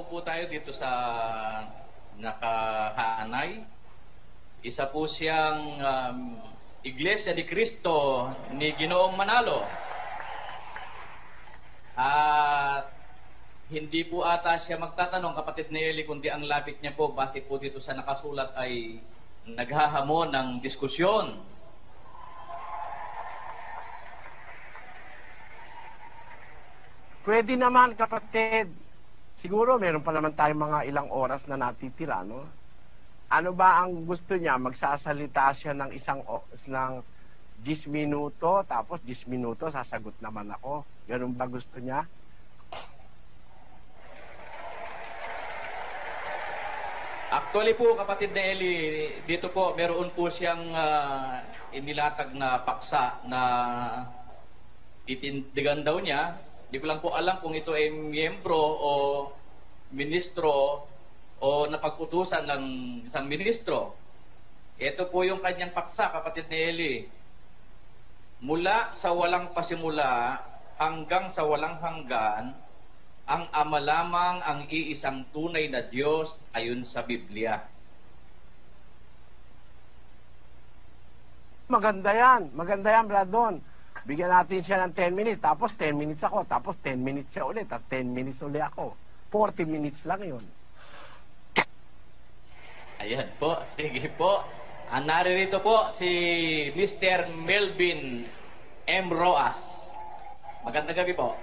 po tayo dito sa nakahanay. Isa po siyang Iglesia ni Cristo ni Ginoong Manalo. At hindi po ata siya magtatanong, kapatid ni Eli, kundi ang lapit niya po, base po dito sa nakasulat, ay naghahamon ng diskusyon. Pwede naman, kapatid. Siguro meron pa naman tayong mga ilang oras na natitira, no? Ano ba ang gusto niya? Magsasalita siya ng ng 10 minuto, tapos 10 minuto sasagot naman ako. Ganun ba gusto niya? Actually po, kapatid na Eli, dito po meron po siyang inilatag na paksa na titindigan daw niya. Di ko lang po alam kung ito ay miyembro o ministro o napag-utusan ng isang ministro. Ito po yung kanyang paksa, kapatid ni Eli. Mula sa walang pasimula hanggang sa walang hanggan, ang Ama lamang ang iisang tunay na Diyos ayon sa Biblia. Maganda yan, Bradon. Bigyan natin siya ng 10 minutes, tapos 10 minutes ako, tapos 10 minutes siya ulit, tapos 10 minutes ulit ako. 40 minutes lang yun. Ayan po, sige po. Naririto po si Mr. Melvin M. Roas. Magandang gabi po.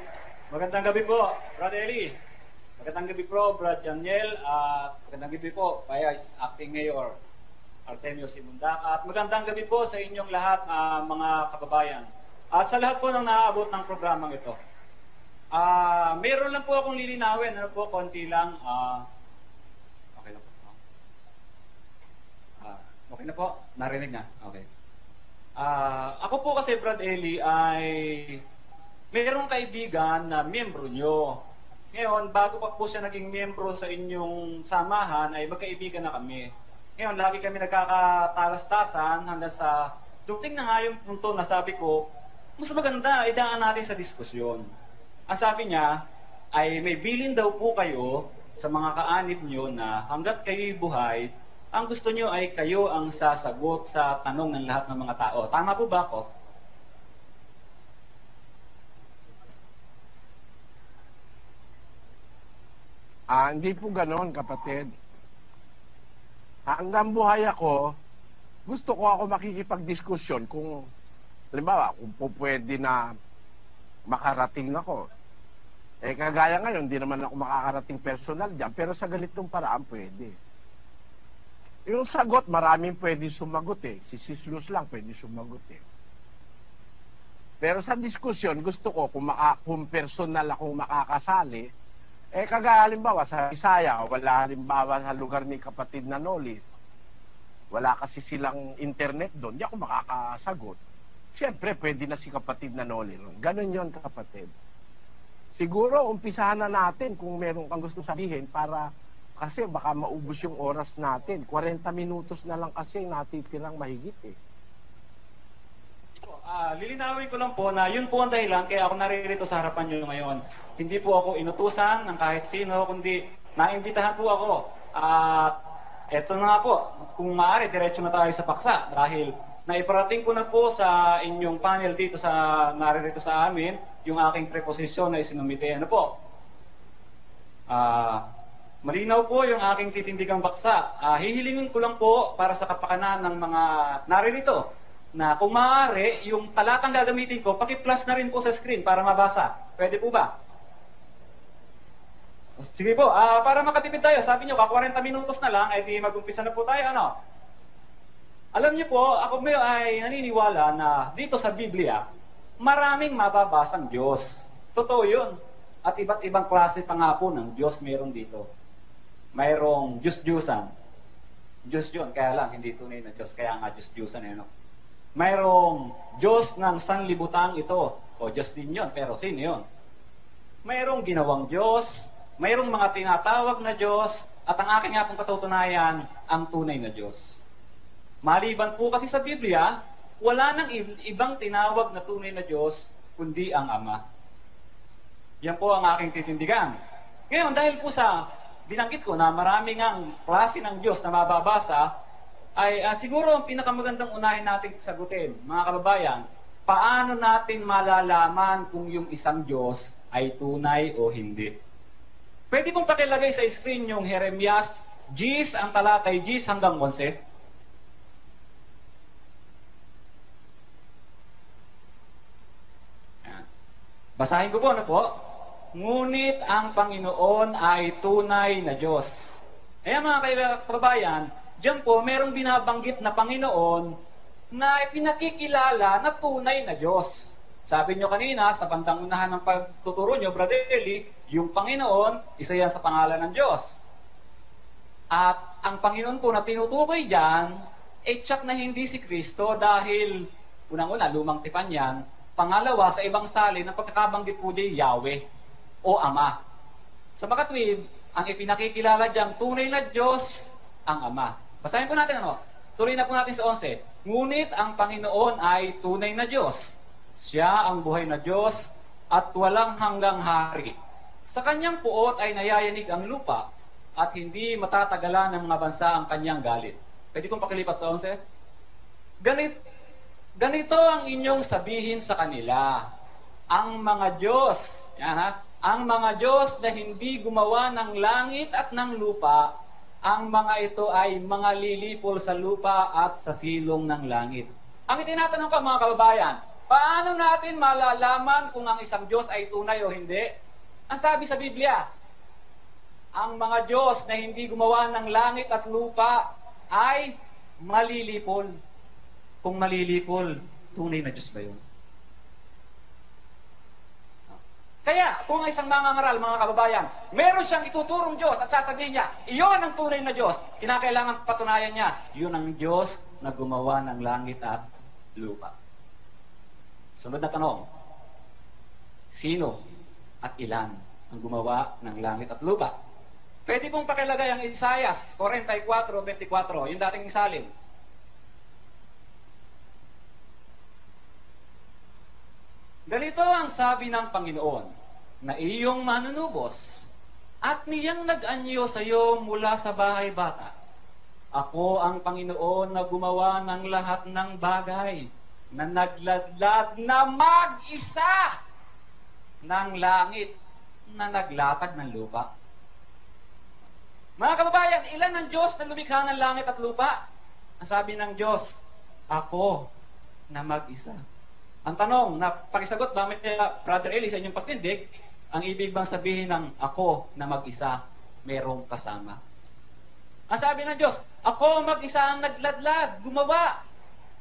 Magandang gabi po, Brad Eli. Magandang gabi po, Brad Janiel. At magandang gabi po, Vice Acting Mayor Artemio Simunda. At magandang gabi po sa inyong lahat, mga kababayan. At sa lahat po ng naaabot ng programang ito. Meron lang po akong lilinawin, konti lang. Okay lang po. Okay na po, narinig na. Okay. Ako po kasi, Brad Eli, ay mayroong kaibigan na miyembro nyo. Ngayon, bago pa po siya naging miyembro sa inyong samahan, ay magkaibigan na kami. Ngayon, lagi kami nagkakatalastasan hanggang sa dumating na nga yung punto na sabi ko, mas maganda, idaan natin sa diskusyon. Ang sabi niya, ay may bilin daw po kayo sa mga kaanib nyo na hanggat kayo'y buhay, ang gusto nyo ay kayo ang sasagot sa tanong ng lahat ng mga tao. Tama po ba ako? Hindi po ganoon, kapatid. Hanggang buhay ako, gusto ko ako makikipagdiskusyon kung, halimbawa, kung po pwede na makarating ako. Kagaya ngayon, hindi naman ako makakarating personal dyan, pero sa ganitong paraan pwede. Yung sagot, maraming pwede sumagot eh. Si Sis Luz lang pwede sumagot eh. Pero sa diskusyon, gusto ko, kung personal akong makakasali, kagaya halimbawa sa Bisaya, wala halimbawa sa lugar ni kapatid na Noli, wala kasi silang internet doon, di ako makakasagot. Siyempre, pwede na si kapatid na Noli ron. Ganon yun, kapatid. Siguro, umpisahan na natin kung meron kang gusto sabihin para kasi baka maubos yung oras natin. 40 minutos na lang kasi natitirang mahigit eh. Lilinawin ko lang po na yun po ang dahilan kaya ako naririto sa harapan nyo ngayon. Hindi po ako inutusan ng kahit sino, kundi naimbitahan po ako. At eto na nga po, kung maaari, diretso na tayo sa paksa. Dahil naiparating ko na po sa inyong panel dito sa naririto sa amin, yung aking preposisyon na isinumite. Ano po? Malinaw po yung aking titindigang baksa. Hihilingin ko lang po para sa kapakanan ng mga naririto na kung maaari, yung talatang gagamitin ko, paki-plus na rin po sa screen para mabasa. Pwede po ba? Sige po, para makatipid tayo, sabi nyo, 40 minutos na lang, di mag-umpisa na po tayo, ano? Alam niyo po, ako ay naniniwala na dito sa Biblia, maraming mababasang Diyos. Totoo yun. At iba't ibang klase pa nga po ng Diyos meron dito. Mayroong Diyos-Diyusan. Diyos yun, kaya lang, hindi tunay na Diyos, kaya nga Diyos-Diyusan, ano? Mayroong Diyos ng sanlibutan ito. O Diyos din yun, pero sino yun? Mayroong ginawang Diyos, mayroong mga tinatawag na Diyos, at ang aking nga pong katutunayan, ang tunay na Diyos. Maliban po kasi sa Biblia, wala nang ibang tinawag na tunay na Diyos, kundi ang Ama. Yan po ang aking titindigan. Ngayon, dahil po sa binanggit ko na marami ngang klase ng Diyos na mababasa, ay siguro ang pinakamagandang unahin natin sagutin, mga kababayan, paano natin malalaman kung yung isang Diyos ay tunay o hindi? Pwede pong pakilagay sa screen yung Jeremias 10, ang talatay 10 hanggang 11. Basahin ko po, ano po? Ngunit ang Panginoon ay tunay na Diyos. Kaya mga kababayan, diyan po merong binabanggit na Panginoon na pinakikilala na tunay na Diyos. Sabi nyo kanina, sa bandang unahan ng pagtuturo nyo, Brother Eli, yung Panginoon, isa yan sa pangalan ng Diyos. At ang Panginoon po na tinutukoy dyan, tsak na hindi si Kristo dahil, unang-una, lumang tipan yan. Pangalawa, sa ibang salin, ang pagkakabanggit po diyan, Yahweh o Ama. Sa makatwid, ang ipinakikilala diyang tunay na Diyos, ang Ama. Basahin po natin ano. Tuloy na po natin sa 11. Ngunit ang Panginoon ay tunay na Diyos. Siya ang buhay na Diyos at walang hanggang hari. Sa kanyang puot ay nayayanig ang lupa at hindi matatagalan ng mga bansa ang kanyang galit. Pwede kong pakilipat sa 11? Ganito ang inyong sabihin sa kanila. Ang mga Diyos, yan ha, ang mga Diyos na hindi gumawa ng langit at ng lupa, ang mga ito ay mga lilipol sa lupa at sa silong ng langit. Ang itinatanong ko mga kababayan, paano natin malalaman kung ang isang Diyos ay tunay o hindi? Ang sabi sa Biblia, ang mga Diyos na hindi gumawa ng langit at lupa ay malilipol. Kung malilipol, tunay na Diyos ba yun? Kaya, kung isang mangangaral, mga kababayan, meron siyang ituturong Diyos at sasabihin niya, iyon ang tunay na Diyos, kinakailangan patunayan niya, yun ang Diyos na gumawa ng langit at lupa. Sunod na tanong, sino at ilan ang gumawa ng langit at lupa? Pwede pong pakilagay ang Isaias 44:24, yung dating salin. Ganito ang sabi ng Panginoon, na iyong manunubos, at niyang nag-anyo sa iyo mula sa bahay bata. Ako ang Panginoon na gumawa ng lahat ng bagay, na nagladlad na mag-isa ng langit, na naglatag ng lupa. Mga kababayan, ilan ang Diyos na lumikha ng langit at lupa? Ang sabi ng Diyos, ako na mag-isa. Ang tanong, na pakisagot ba, Brother Eli, sa inyong pagtindig, ang ibig bang sabihin ng ako na mag-isa, merong kasama? Ang sabi ng Diyos, ako mag-isa ang nagladlad, gumawa.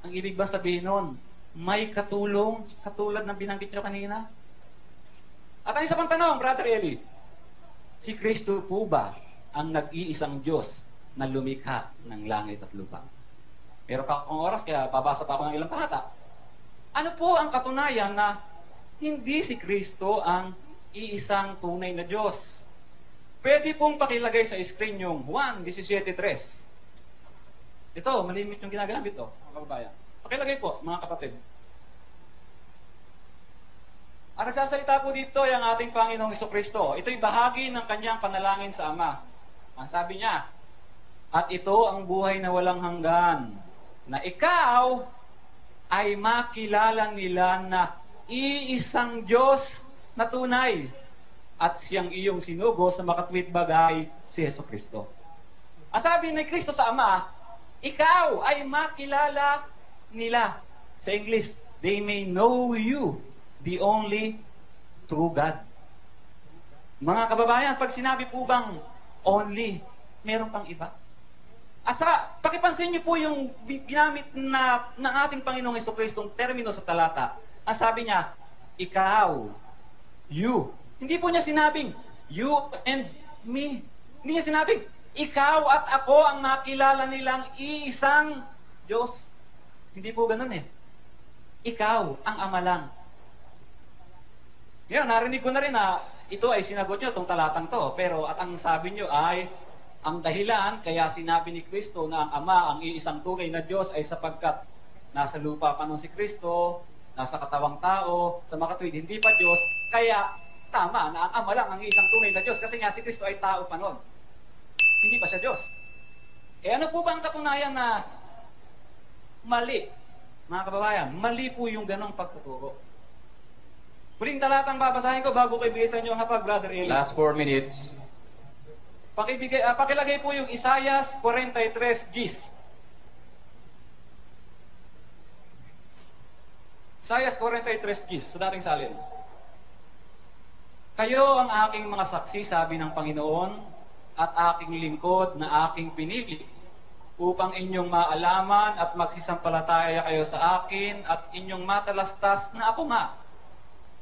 Ang ibig bang sabihin nun, may katulong, katulad ng binanggit nyo kanina? At ang isa pang tanong, Brother Eli, si Kristo po ba ang nag-iisang Diyos na lumikha ng langit at lupa? Meron pa akong oras, kaya babasa pa ako ng ilang talata. Ano po ang katunayan na hindi si Kristo ang iisang tunay na Diyos? Pwede pong pakilagay sa screen yung Juan 17:3. Ito, malimit yung ginagamit to, mga kababayan. Pakilagay po, mga kapatid. Ang nagsasalita po dito ay ang ating Panginoong Jesucristo. Ito'y bahagi ng kanyang panalangin sa Ama. Ang sabi niya, at ito ang buhay na walang hanggan, na ikaw ay makilala nila na iisang Diyos na tunay at siyang iyong sinugo sa makatwid bagay si Jesucristo. Ang sabi ni Kristo sa Ama, ikaw ay makilala nila. Sa English, they may know you, the only true God. Mga kababayan, pag sinabi po bang only, meron pang iba? At saka, pakipansin niyo po yung ginamit na ng ating Panginoong Jesucristo termino sa talata. Ang sabi niya, ikaw, you. Hindi po niya sinabing, you and me. Hindi niya sinabing, ikaw at ako ang makilala nilang iisang Diyos. Hindi po ganun eh. Ikaw ang Ama lang. Ngayon, narinig ko na rin na ito ay sinagot nyo, itong talatang to. Pero at ang sabi nyo ay, ang dahilan kaya sinabi ni Kristo na ang Ama, ang iisang tunay na Diyos ay sapagkat nasa lupa pa nun si Kristo, nasa katawang tao, sa makatwid hindi pa Diyos, kaya tama na ang Ama lang ang iisang tunay na Diyos kasi nga si Kristo ay tao pa nun. hindi pa siya Diyos. Ano po ba ang katunayan na mali? Mga kababayan, mali po yung ganong pagtuturo. Huling talatang babasahin ko bago ko ibigay sa inyo ang hapag, Brother Eli. Last 4 minutes. Pakilagay po yung Isaiah 43 gis. Isaiah 43 gis sa dating salin. Kayo ang aking mga saksi, sabi ng Panginoon, at aking lingkod na aking pinili, upang inyong maalaman at magsisampalataya kayo sa akin at inyong matalastas na ako nga.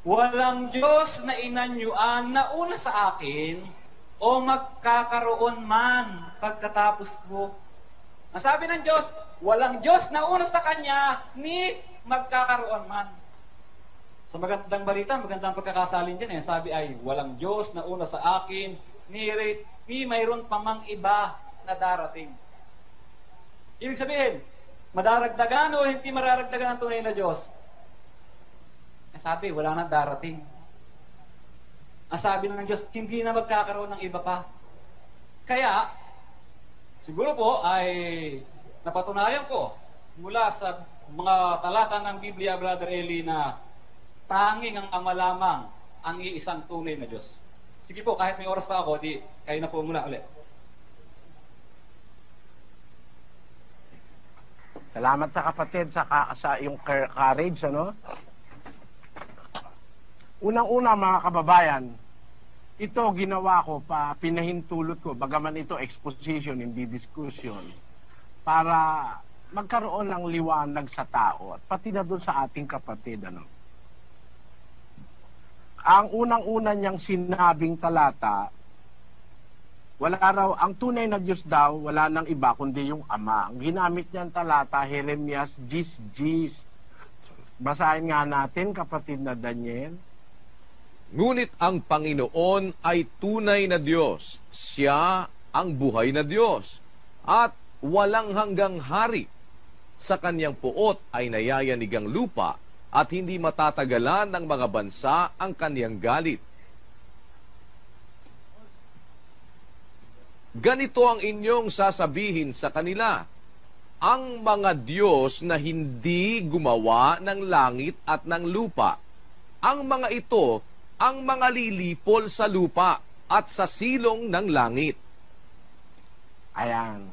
Walang Diyos na inanyuan na una sa akin o magkakaroon man pagkatapos ko. Ang sabi ng Diyos, walang Diyos na una sa Kanya ni magkakaroon man. Sa magandang balita, magandang pagkakasalin dyan. Sabi ay, walang Diyos na una sa akin ni mayroon pa mang iba na darating. Ibig sabihin, madaragdagan o hindi mararagdagan ang tunay na Diyos? Sabi, wala na darating. Ang sabi ng Diyos, hindi na magkakaroon ng iba pa. Kaya, siguro po ay napatunayan ko mula sa mga talata ng Biblia, Brother Eli, na tanging ang Ama lamang ang iisang tunay na Diyos. Sige po, kahit may oras pa ako, di kayo na po mula ulit. Salamat sa kapatid sa iyong courage, ano? Unang-una, mga kababayan, ito ginawa ko, pinahintulot ko, bagaman ito exposition, hindi discussion, para magkaroon ng liwanag sa tao, at pati na doon sa ating kapatid, ano? Ang unang-una niyang sinabing talata, wala raw, ang tunay na Diyos daw, wala nang iba kundi yung Ama. Ang ginamit niyang talata, Jeremias 10:10. Basahin nga natin, kapatid na Daniel. Ngunit ang Panginoon ay tunay na Diyos. Siya ang buhay na Diyos. At walang hanggang hari. Sa kanyang puot ay nayayanig ang lupa at hindi matatagalan ng mga bansa ang kanyang galit. Ganito ang inyong sasabihin sa kanila, ang mga Diyos na hindi gumawa ng langit at ng lupa. Ang mga ito, ang mga lilipol sa lupa at sa silong ng langit. Ayan.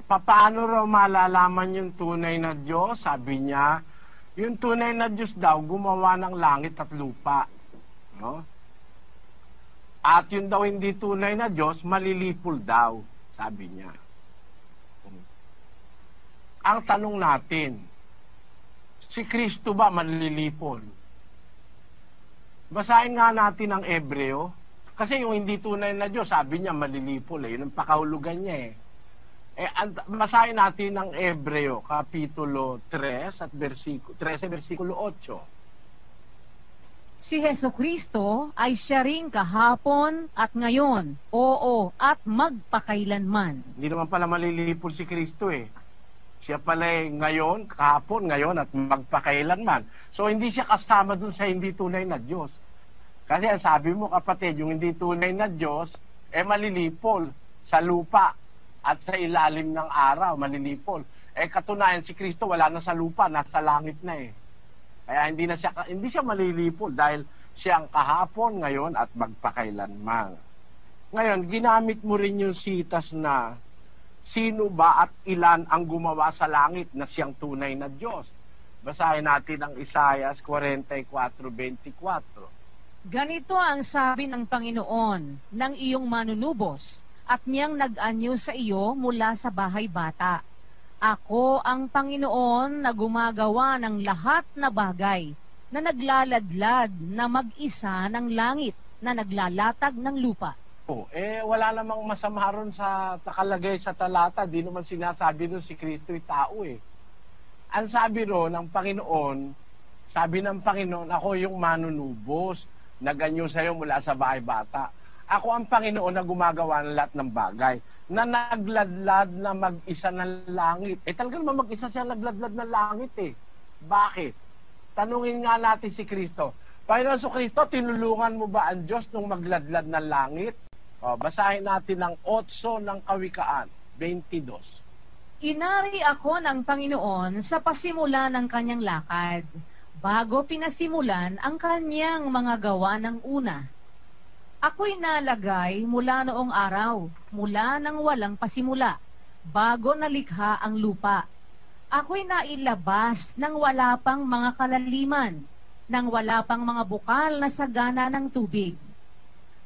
Paano raw malalaman yung tunay na Diyos? Sabi niya, yung tunay na Diyos daw, gumawa ng langit at lupa. No? At yun daw hindi tunay na Diyos, malilipol daw, sabi niya. Ang tanong natin, si Kristo ba malilipol? Basahin nga natin ang Hebreo, kasi yung hindi tunay na Diyos, sabi niya malilipol, yun ang pakahulugan niya basahin natin ang Hebreo, Kapitulo 3 at 13, versikulo 8. Si Jesucristo ay siya ring kahapon at ngayon, oo, at magpakailanman. Hindi naman pala malilipol si Kristo Siya pala ngayon, kahapon, ngayon, at magpakailanman. So hindi siya kasama dun sa hindi tunay na Diyos. Kasi ang sabi mo, kapatid, yung hindi tunay na Diyos, malilipol sa lupa at sa ilalim ng araw, malilipol. Katunayan, si Kristo wala na sa lupa, nasa langit na Kaya hindi siya malilipol dahil siya ang kahapon, ngayon, at magpakailanman. Ngayon, ginamit mo rin yung sitas na sino ba at ilan ang gumawa sa langit na siyang tunay na Diyos. Basahin natin ang Isaiah 44:24. Ganito ang sabi ng Panginoon ng iyong manunubos at niyang nag-anyo sa iyo mula sa bahay bata. Ako ang Panginoon na gumagawa ng lahat na bagay, na naglaladlad na mag-isa ng langit, na naglalatag ng lupa. Wala namang masama ron sa nakalagay sa talata. Di naman sinasabi nun si Kristo'y tao Ang sabi ron ng Panginoon, sabi ng Panginoon, ako yung manunubos, naganyo sa'yo mula sa bahay bata. Ako ang Panginoon na gumagawa ng lahat ng bagay, na nagladlad na mag-isa ng langit. Talaga naman mag-isa siya nagladlad ng langit Bakit? Tanungin nga natin si Kristo. Panginoon so Kristo, tinulungan mo ba ang Diyos nung magladlad ng langit? Basahin natin ang 8 ng Kawikaan, 22. Inari ako ng Panginoon sa pasimula ng kanyang lakad, bago pinasimulan ang kanyang mga gawa ng una. Ako'y nalagay mula noong araw, mula nang walang pasimula, bago nalikha ang lupa. Ako'y nailabas nang wala pang mga kalaliman, nang wala pang mga bukal na sagana ng tubig.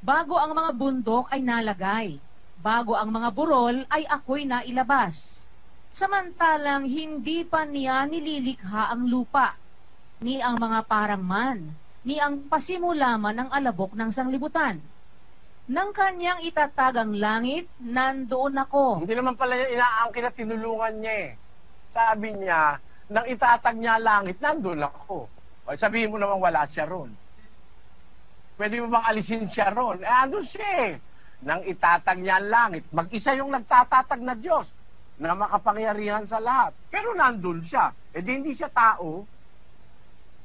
Bago ang mga bundok ay nalagay, bago ang mga burol ay ako'y nailabas. Samantalang hindi pa niya nililikha ang lupa, ni ang mga parangman, ni ang pasimula man ng alabok ng sanglibutan. Nang kanyang itatag ang langit, nandoon ako. Hindi naman pala yung inaangkin na tinulungan niya eh. Sabi niya, nang itatag niya ang langit, nandoon ako. O, sabihin mo naman wala siya ron. Pwede mo bang alisin siya ron? Andun siya eh. Nang itatag niya ang langit, mag-isa yung nagtatatag na Diyos na makapangyarihan sa lahat. Pero nandun siya. Eh di hindi siya tao.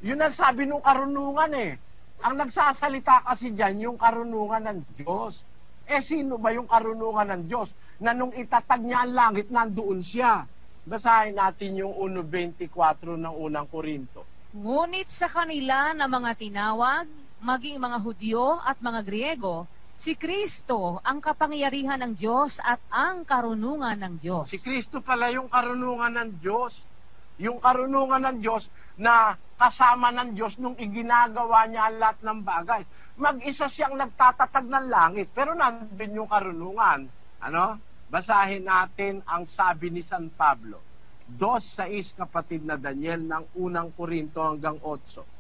Yun ang sabi nung karunungan eh. Ang nagsasalita kasi dyan, yung karunungan ng Diyos. Eh sino ba yung karunungan ng Diyos? Na nung itatag niya ang langit, nandoon siya. Basahin natin yung 1.24 ng unang Korinto. Ngunit sa kanila na mga tinawag, maging mga Hudyo at mga Griego, si Kristo ang kapangyarihan ng Diyos at ang karunungan ng Diyos. Si Kristo pala yung karunungan ng Diyos. Yung karunungan ng Diyos na kasama ng Diyos nung iginagawa niya ang lahat ng bagay. Mag-isa siyang nagtatatag ng langit, pero nandun yung karunungan. Ano? Basahin natin ang sabi ni San Pablo. 2:6, kapatid na Daniel, ng unang Korinto hanggang 8.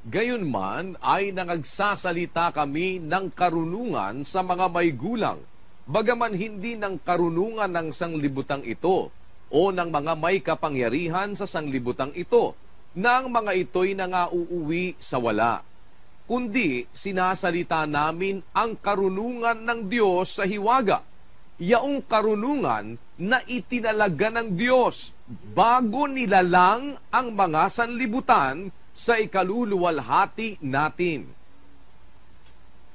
Gayunman ay nangagsasalita kami ng karunungan sa mga may gulang, bagaman hindi ng karunungan ng sanglibutang ito o ng mga may kapangyarihan sa sanglibutang ito, na ang mga ito'y nangauuwi sa wala. Kundi sinasalita namin ang karunungan ng Diyos sa hiwaga, yaong karunungan na itinalaga ng Diyos bago nilalang ang mga sanlibutan sa ikaluluwalhati natin,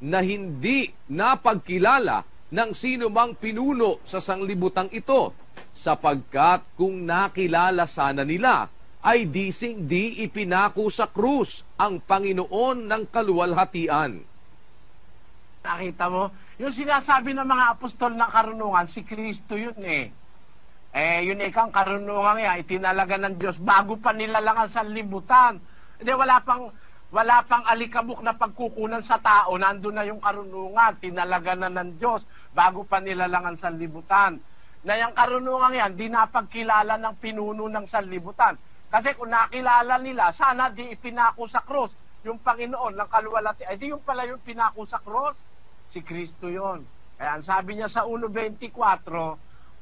na hindi napagkilala ng sino mang pinuno sa sanglibutang ito, sapagkat kung nakilala sana nila, ay dising di ipinako sa krus ang Panginoon ng kaluwalhatian. Nakita mo? Yung sinasabi ng mga apostol ng karunungan, si Kristo yun eh. Yun ikang karunungan niya, itinalaga ng Diyos bago pa nilalang ang sanlibutan. Hindi, wala pang alikabok na pagkukunan sa tao, nandun na yung karunungan, tinalaga na ng Diyos bago pa nilalang ang sanlibutan. Na yung karunungan yan, di napagkilala ng pinuno ng sanlibutan. Kasi kung nakilala nila, sana di ipinako sa cross yung Panginoon ng kaluwalhati. Ay di yung pala yung pinako sa cross, si Kristo yon. Kaya ang sabi niya sa 1.24,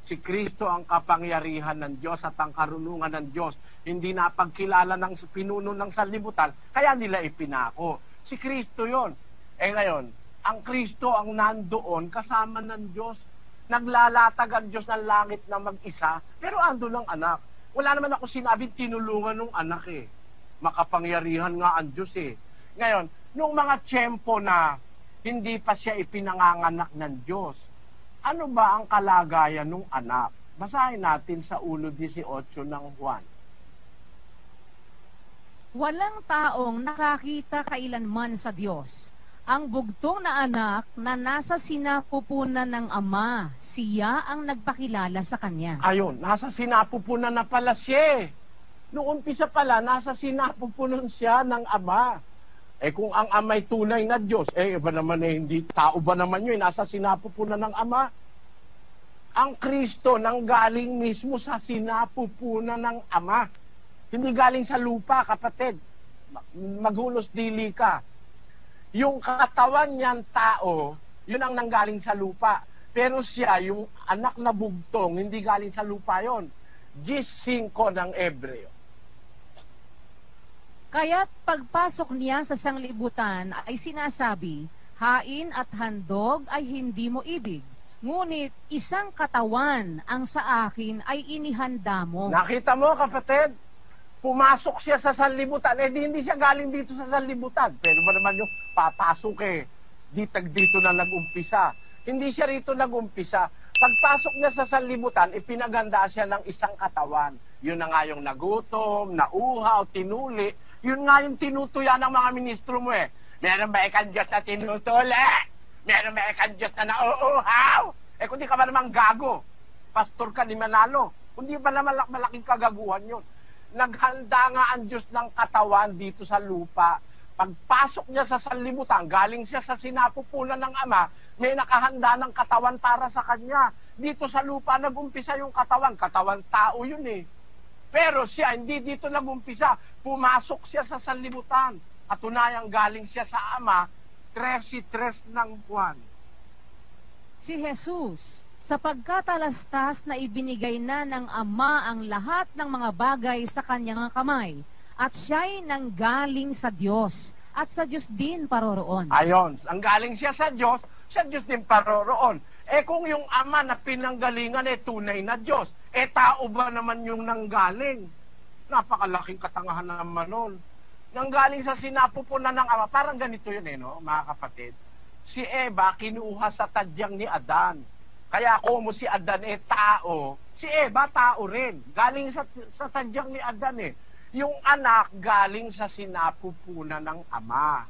si Kristo ang kapangyarihan ng Diyos at ang karunungan ng Diyos. Hindi napagkilala ng pinuno ng sanlibutan, kaya nila ipinako. Si Kristo yon. Ngayon, ang Kristo ang nandoon kasama ng Diyos. Naglalatag ang Diyos ng langit na mag-isa, pero ando ng anak. Wala naman ako sinabing tinulungan ng anak eh. Makapangyarihan nga ang Diyos eh. Ngayon, nung mga tiyempo na hindi pa siya ipinanganganak ng Diyos, ano ba ang kalagayan ng anak? Basahin natin sa 1.18 ng Juan. Walang taong nakakita kailanman sa Diyos. Ang bugtong na anak na nasa sinapupunan ng Ama, siya ang nagpakilala sa Kanya. Ayun, nasa sinapupunan na pala siya. Noong umpisa pala, nasa sinapupunan siya ng Ama. Kung ang Ama'y tunay na Diyos, ba naman hindi tao ba naman yun, nasa sinapupunan ng Ama? Ang Kristo nang galing mismo sa sinapupunan ng Ama. Hindi galing sa lupa, kapatid. Maghulos dili ka. Yung katawan niyang tao, yun ang nanggaling sa lupa. Pero siya, yung anak na bugtong, hindi galing sa lupa yon. 10:5 ng Hebreo. Kaya't pagpasok niya sa sanglibutan ay sinasabi, hain at handog ay hindi mo ibig. Ngunit isang katawan ang sa akin ay inihanda mo. Nakita mo, kapatid? Pumasok siya sa sanlibutan. Hindi siya galing dito sa sanlibutan. Pero ba naman yung papasok dito na nag-umpisa. Hindi siya rito nag-umpisa. Pagpasok niya sa sanlibutan, ipinaganda siya ng isang katawan. Yun na nga yung nagutom, nauhaw, tinuli. Yun nga yung tinutuya ng mga ministro mo eh. Meron ba ikang Diyos na tinutuli? Meron ba ikang Diyos na nauuhaw? Eh kung di ka ba naman gago, pastor ka ni Manalo, kundi ba naman malaking kagaguhan yun? Naghanda nga ang Diyos ng katawan dito sa lupa. Pagpasok niya sa sanlibutan, galing siya sa sinapupunan ng Ama, may nakahanda ng katawan para sa kanya. Dito sa lupa nag-umpisa yung katawan. Katawan tao yun eh. Pero siya, hindi dito nag-umpisa. Pumasok siya sa sanlibutan. Katunayang galing siya sa Ama, 13 ng Juan. Si Jesus, sa pagkatalastas na ibinigay na ng Ama ang lahat ng mga bagay sa kanyang kamay, at siya'y nanggaling sa Diyos, at sa Diyos din paroroon. Ayon, ang galing siya sa Diyos din paroroon. Eh kung yung Ama na pinanggalingan tunay na Diyos, tao ba naman yung nanggaling? Napakalaking katangahan naman nun. Nanggaling sa sinapupunan ng Ama, parang ganito yun no, mga kapatid. Si Eva kinuha sa tadyang ni Adan. Kaya kung si Adan tao, si Eva tao rin. Galing sa tadyang ni Adan Yung anak galing sa sinapupunan ng Ama.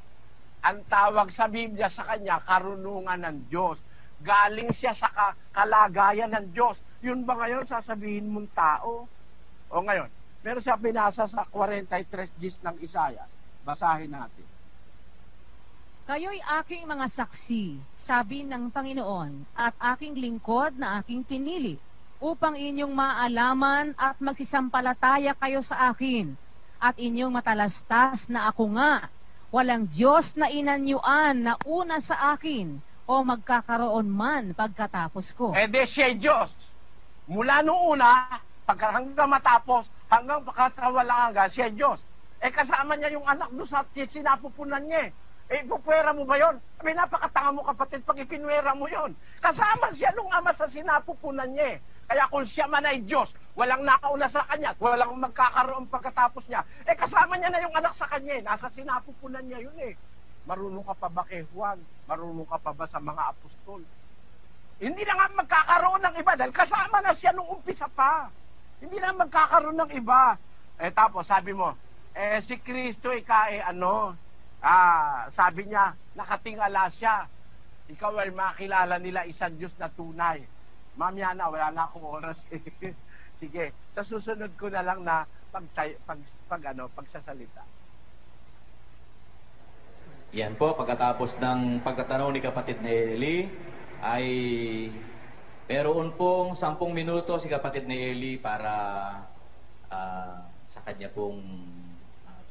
Ang tawag sa Biblia sa kanya, karunungan ng Diyos. Galing siya sa kalagayan ng Diyos. Yun ba ngayon sasabihin mong tao? O ngayon, meron siya binasa sa 43 Gs ng Isaias. Basahin natin. Kayo'y aking mga saksi, sabi ng Panginoon, at aking lingkod na aking pinili, upang inyong maalaman at magsisampalataya kayo sa akin, at inyong matalastas na ako nga, walang Diyos na inanyuan na una sa akin, o magkakaroon man pagkatapos ko. Di siya Diyos. Mula noong una, hanggang matapos, hanggang pagkatawalangan, siya Diyos. Kasama niya yung anak doon sa sinapupunan niya. Ipupwera mo ba yun? Napakatanga mo kapatid pag ipinwera mo yun. Kasama siya nung Ama sa sinapupunan niya. Kaya kung siya man ay Diyos, walang nakauna sa kanya, at walang magkakaroon pagkatapos niya, kasama niya na yung anak sa kanya. Nasa sinapupunan niya yun Marunong ka pa ba kay Juan? Marunong ka pa ba sa mga apostol? Hindi na nga magkakaroon ng iba dahil kasama na siya nung umpisa pa. Hindi na magkakaroon ng iba. Tapos sabi mo, si Kristo sabi niya, nakatingala siya. Ikaw ay makilala nila isang Diyos na tunay. Mamaya na, wala na akong oras. Sige, sa susunod ko na lang na pagsasalita. Yan po, pagkatapos ng pagtatanong ni kapatid na Eli, ay meron pong 10 minuto si kapatid na Eli para sa kanya pong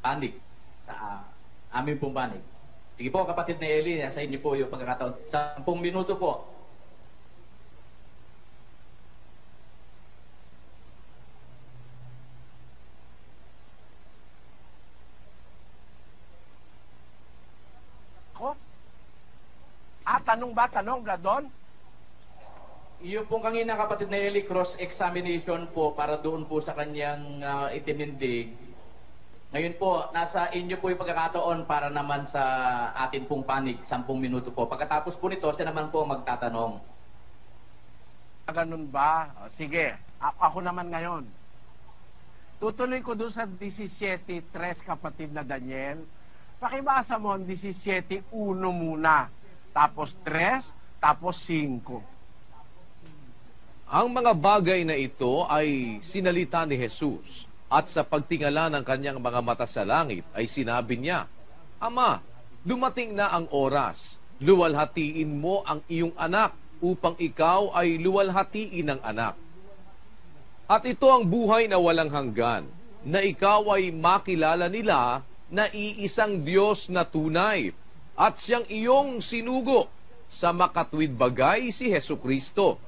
panig, sa amin pong panig. Sige po kapatid na Eli, sa inyo po yung pagkakataon. 10 minuto po. Tanong ba? Tanong, Bradon? Iyo pong kanina kapatid na Eli, cross-examination po para doon po sa kanyang itinindig. Ngayon po, nasa inyo po yung pagkakataon para naman sa atin pong panig, 10 minuto po. Pagkatapos po nito, siya naman po magtatanong. Ganun ba? Sige, ako naman ngayon. Tutuloy ko doon sa 17:3 kapatid na Daniel. Pakibasa mo ang 17:1 muna. Tapos 3, tapos 5. Ang mga bagay na ito ay sinalita ni Jesus, at sa pagtingala ng kanyang mga mata sa langit ay sinabi niya, Ama, dumating na ang oras, luwalhatiin mo ang iyong anak upang ikaw ay luwalhatiin ng anak. At ito ang buhay na walang hanggan, na ikaw ay makilala nila na iisang Diyos na tunay, at siyang iyong sinugo sa makatwid bagay si Hesukristo.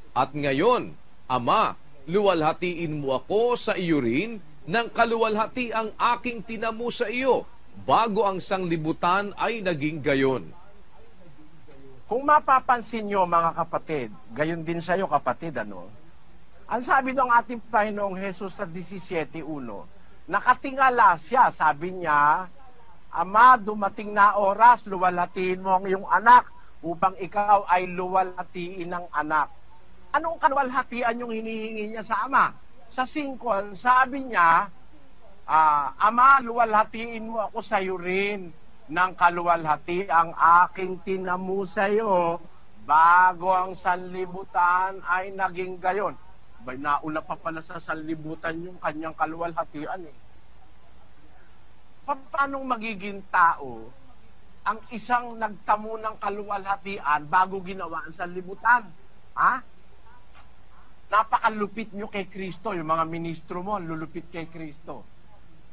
At ngayon, Ama, luwalhatiin mo ako sa iyo rin ng kaluwalhati ang aking tinamo sa iyo, bago ang sanglibutan ay naging gayon. Kung mapapansin nyo mga kapatid, gayon din sa iyo kapatid, ang sabi ng ating Panginoong Jesus sa 17:1, nakatingala siya, sabi niya, Ama, dumating na oras, luwalhatiin mo ang iyong anak upang ikaw ay luwalhatiin ng anak. Anong kaluwalhatian yung hinihingi niya sa Ama? Sa 5, sabi niya, Ama, luwalhatiin mo ako sa iyo rin ng kaluwalhati ang aking tinamu sa iyo bago ang sanlibutan ay naging gayon. Nauna pa pala sa sanlibutan yung kanyang kaluwalhatian eh. Paano magiging tao ang isang nagtamo ng kaluwalhatian bago ginawa ang sanlibutan? Ha? Napakalupit nyo kay Kristo. Yung mga ministro mo, lulupit kay Kristo.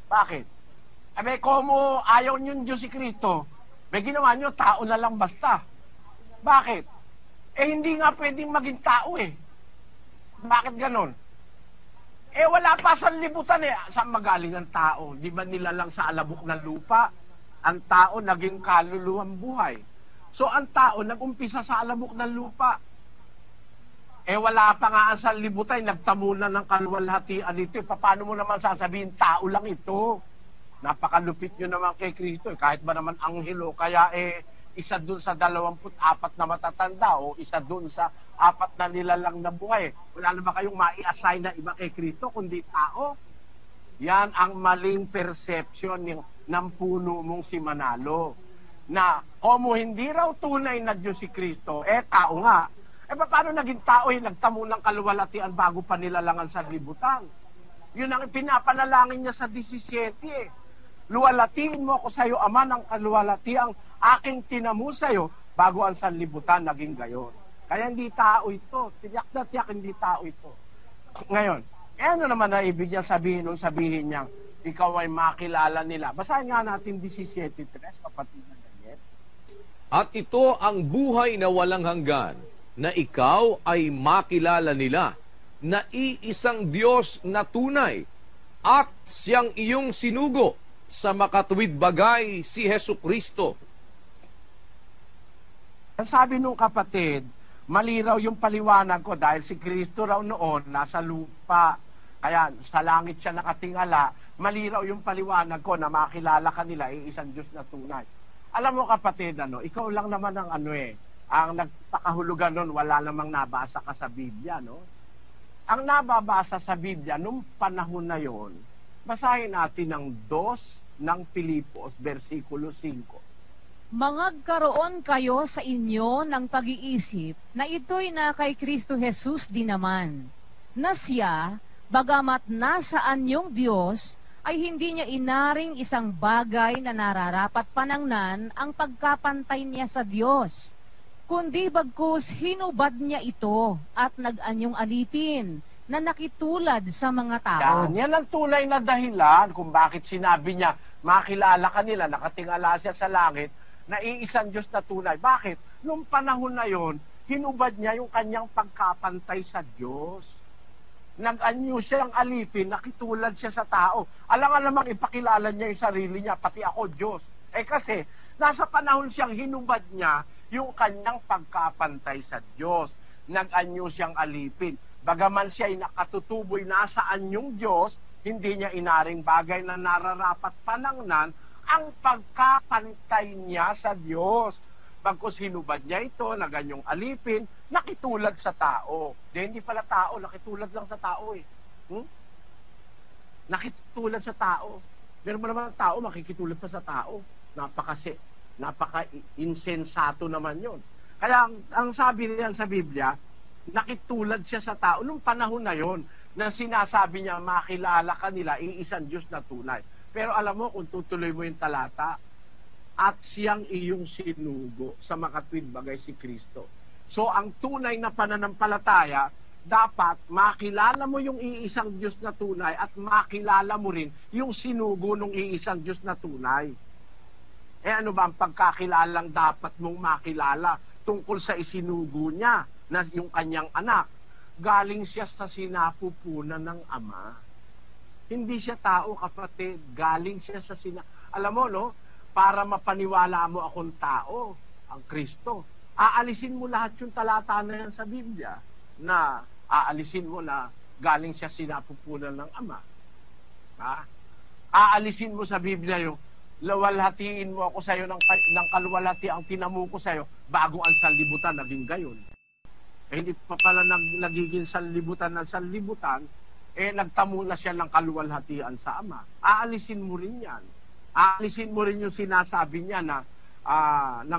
Bakit? Abe, komo ayaw nyo Diyos si Kristo, may ginawa nyo, tao na lang basta. Bakit? Hindi nga pwedeng maging tao eh. Bakit ganon? Wala pa sa libutan eh. Saan magaling ang tao? Di ba nila lang sa alabok ng lupa? Ang tao naging kaluluwang buhay. So ang tao nag-umpisa sa alabok ng lupa. Wala pa nga ang sanlibutan, nagtamo na ng kaluwalhatian ito. Paano mo naman sasabihin, tao lang ito? Napakalupit nyo naman kay Kristo. Kahit ba naman anghelo, kaya isa dun sa 24 na matatanda o isa dun sa 4 na nilalang na buhay. Wala na ba kayong mai-assign na iba kay Kristo kundi tao? Yan ang maling perception ng puno mong si Manalo. Na komo hindi raw tunay na Diyos si Kristo, tao nga. Paano naging tao nagtamo ng kaluwalhatian bago pa nilalangan sa libutan? Yun ang pinapanalangin niya sa 17 Luwalhatiin mo ako sa iyo, Ama, ng kaluwalhati ang aking tinamu sa iyo bago ang sanlibutan naging gayon. Kaya hindi tao ito. Tiyak na tiyak hindi tao ito. Ngayon, ano naman na ibig niya sabihin nung sabihin niya, ikaw ay makilala nila. Basahin nga natin 17:3, kapatid na Daniel. At ito ang buhay na walang hanggan, na ikaw ay makilala nila, na iisang Diyos na tunay, at siyang iyong sinugo sa makatuwid bagay si Hesukristo. Sabi nung kapatid, mali raw yung paliwanag ko dahil si Kristo raw noon nasa lupa. Kaya sa langit siya nakatingala. Mali raw yung paliwanag ko na makilala ka nila isang Diyos na tunay. Alam mo kapatid, ikaw lang naman ang ang nagpakahulugan nun, wala namang nabasa ka sa Biblia, no? Ang nababasa sa Biblia nung panahon na yon, basahin natin ang 2 ng Filipos, versikulo 5. Mangagkaroon kayo sa inyo ng pag-iisip na ito'y na kay Kristo Jesus din naman, na siya, bagamat nasa anyong Diyos, ay hindi niya inaring isang bagay na nararapat panangnan ang pagkapantay niya sa Diyos, kundi bagkus hinubad niya ito at nag-anyong alipin, na nakitulad sa mga tao. Yan ang tunay na dahilan kung bakit sinabi niya, makilala ka nila, nakatingala siya sa langit, na iisang Diyos na tunay. Bakit? Noong panahon na yon, hinubad niya yung kanyang pagkapantay sa Diyos. Nag-anyo siyang alipin, nakitulad siya sa tao. Alam nga namang ipakilala niya yung sarili niya, pati ako Diyos. Kasi, nasa panahon siyang hinubad niya yung kanyang pagkapantay sa Diyos. Nag-anyo siyang alipin. Bagaman siya ay nakatutuboy nasa anyong Diyos, hindi niya inaring bagay na nararapat panangnan ang pagkapantay niya sa Diyos. Pagkus hinubad niya ito, na ganyong alipin, nakitulad sa tao. Hindi pala tao, nakitulad lang sa tao Nakitulad sa tao. Meron mo naman ang tao, makikitulad pa sa tao. Napaka-insensato naman yon. Kaya ang sabi niyan sa Biblia, nakitulad siya sa tao nung panahon na yon na sinasabi niya makilala ka nila iisang Diyos na tunay. Pero alam mo kung tutuloy mo yung talata, at siyang iyong sinugo sa makatwid bagay si Kristo. So ang tunay na pananampalataya, dapat makilala mo yung iisang Diyos na tunay at makilala mo rin yung sinugo ng iisang Diyos na tunay. Ano ba ang pagkakilalang dapat mong makilala tungkol sa isinugo niya na yung kanyang anak? Galing siya sa sinapupunan ng Ama. Hindi siya tao, kapatid. Galing siya sa Alam mo, no? Para mapaniwala mo akong tao, ang Kristo, aalisin mo lahat yung talata na yan sa Biblia na aalisin mo na galing siya sinapupunan ng Ama. Aalisin mo sa Biblia yung lawalhatiin mo ako sa'yo ng kaluwalhati ang tinamu ko sa'yo bago ang sanlibutan naging gayon. Hindi pa pala nagiging sanlibutan ng sanlibutan, nagtamo na siya ng kaluwalhatian sa Ama. Aalisin mo rin yan. Aalisin mo rin yung sinasabi niya na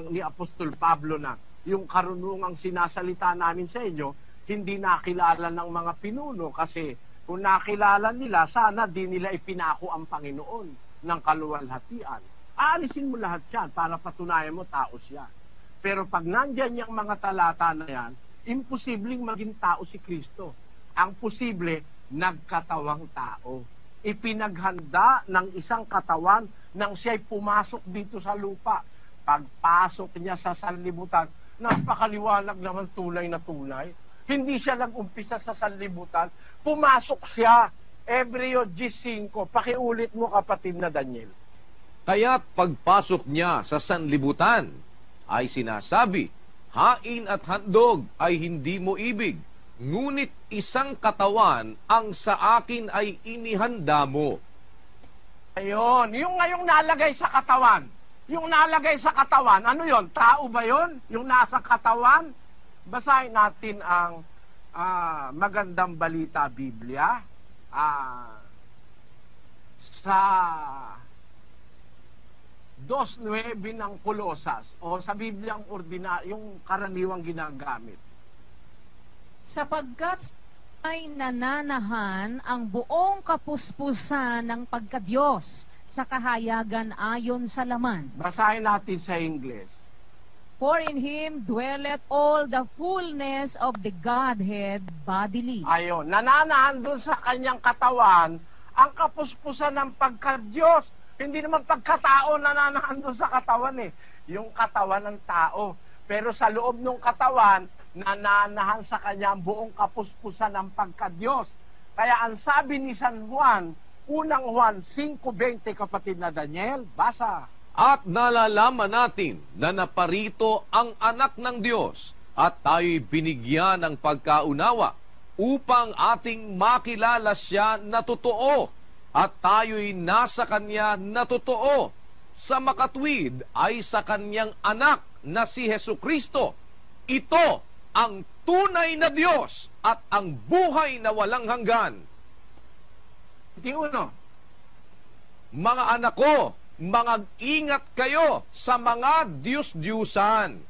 ni Apostol Pablo na yung karunungang sinasalita namin sa inyo, hindi nakilala ng mga pinuno kasi kung nakilala nila, sana di nila ipinako ang Panginoon ng kaluwalhatian. Aalisin mo lahat yan para patunayan mo tao siya. Pero pag nandyan yung mga talata na yan, imposibleng maging tao si Kristo. Ang posible, nagkatawang tao. Ipinaghanda ng isang katawan nang siya'y pumasok dito sa lupa. Pagpasok niya sa sanlibutan, napakaliwanag naman tunay na tunay. Hindi siya nag-umpisa sa sanlibutan, pumasok siya. Hebreo 10:5. Pakiulit mo, kapatid na Daniel. Kaya't pagpasok niya sa sanlibutan ay sinasabi, hain at handog ay hindi mo ibig, ngunit isang katawan ang sa akin ay inihanda mo. Ayun, yung ngayong nalagay sa katawan. Yung nalagay sa katawan, ano yon? Tao ba yon? Yung nasa katawan? Basahin natin ang Magandang Balita Biblia sa 2:9 ng Kolosas o sa Bibliang yung karaniwang ginagamit. Sapagkat ay nananahan ang buong kapuspusan ng pagkadiyos sa kahayagan ayon sa laman. Basahin natin sa English. For in Him dwelleth all the fullness of the Godhead bodily. Ayon, nananahan doon sa kanyang katawan ang kapuspusan ng pagka-Diyos. Hindi naman pagkatao nananahan doon sa katawan yung katawan ng tao. Pero sa loob ng katawan, nananahan sa kanya ang buong kapuspusan ng pagka-Diyos. Kaya ang sabi ni San Juan, unang Juan 5:20, kapatid na Daniel, basa. At nalalaman natin na naparito ang anak ng Diyos at tayo'y binigyan ng pagkaunawa upang ating makilala siya na totoo at tayo'y nasa kanya na totoo. Sa makatwid ay sa kanyang anak na si Hesukristo. Ito ang tunay na Diyos at ang buhay na walang hanggan. Uno. Mga anak ko, mag-ingat kayo sa mga Diyos-Diyusan.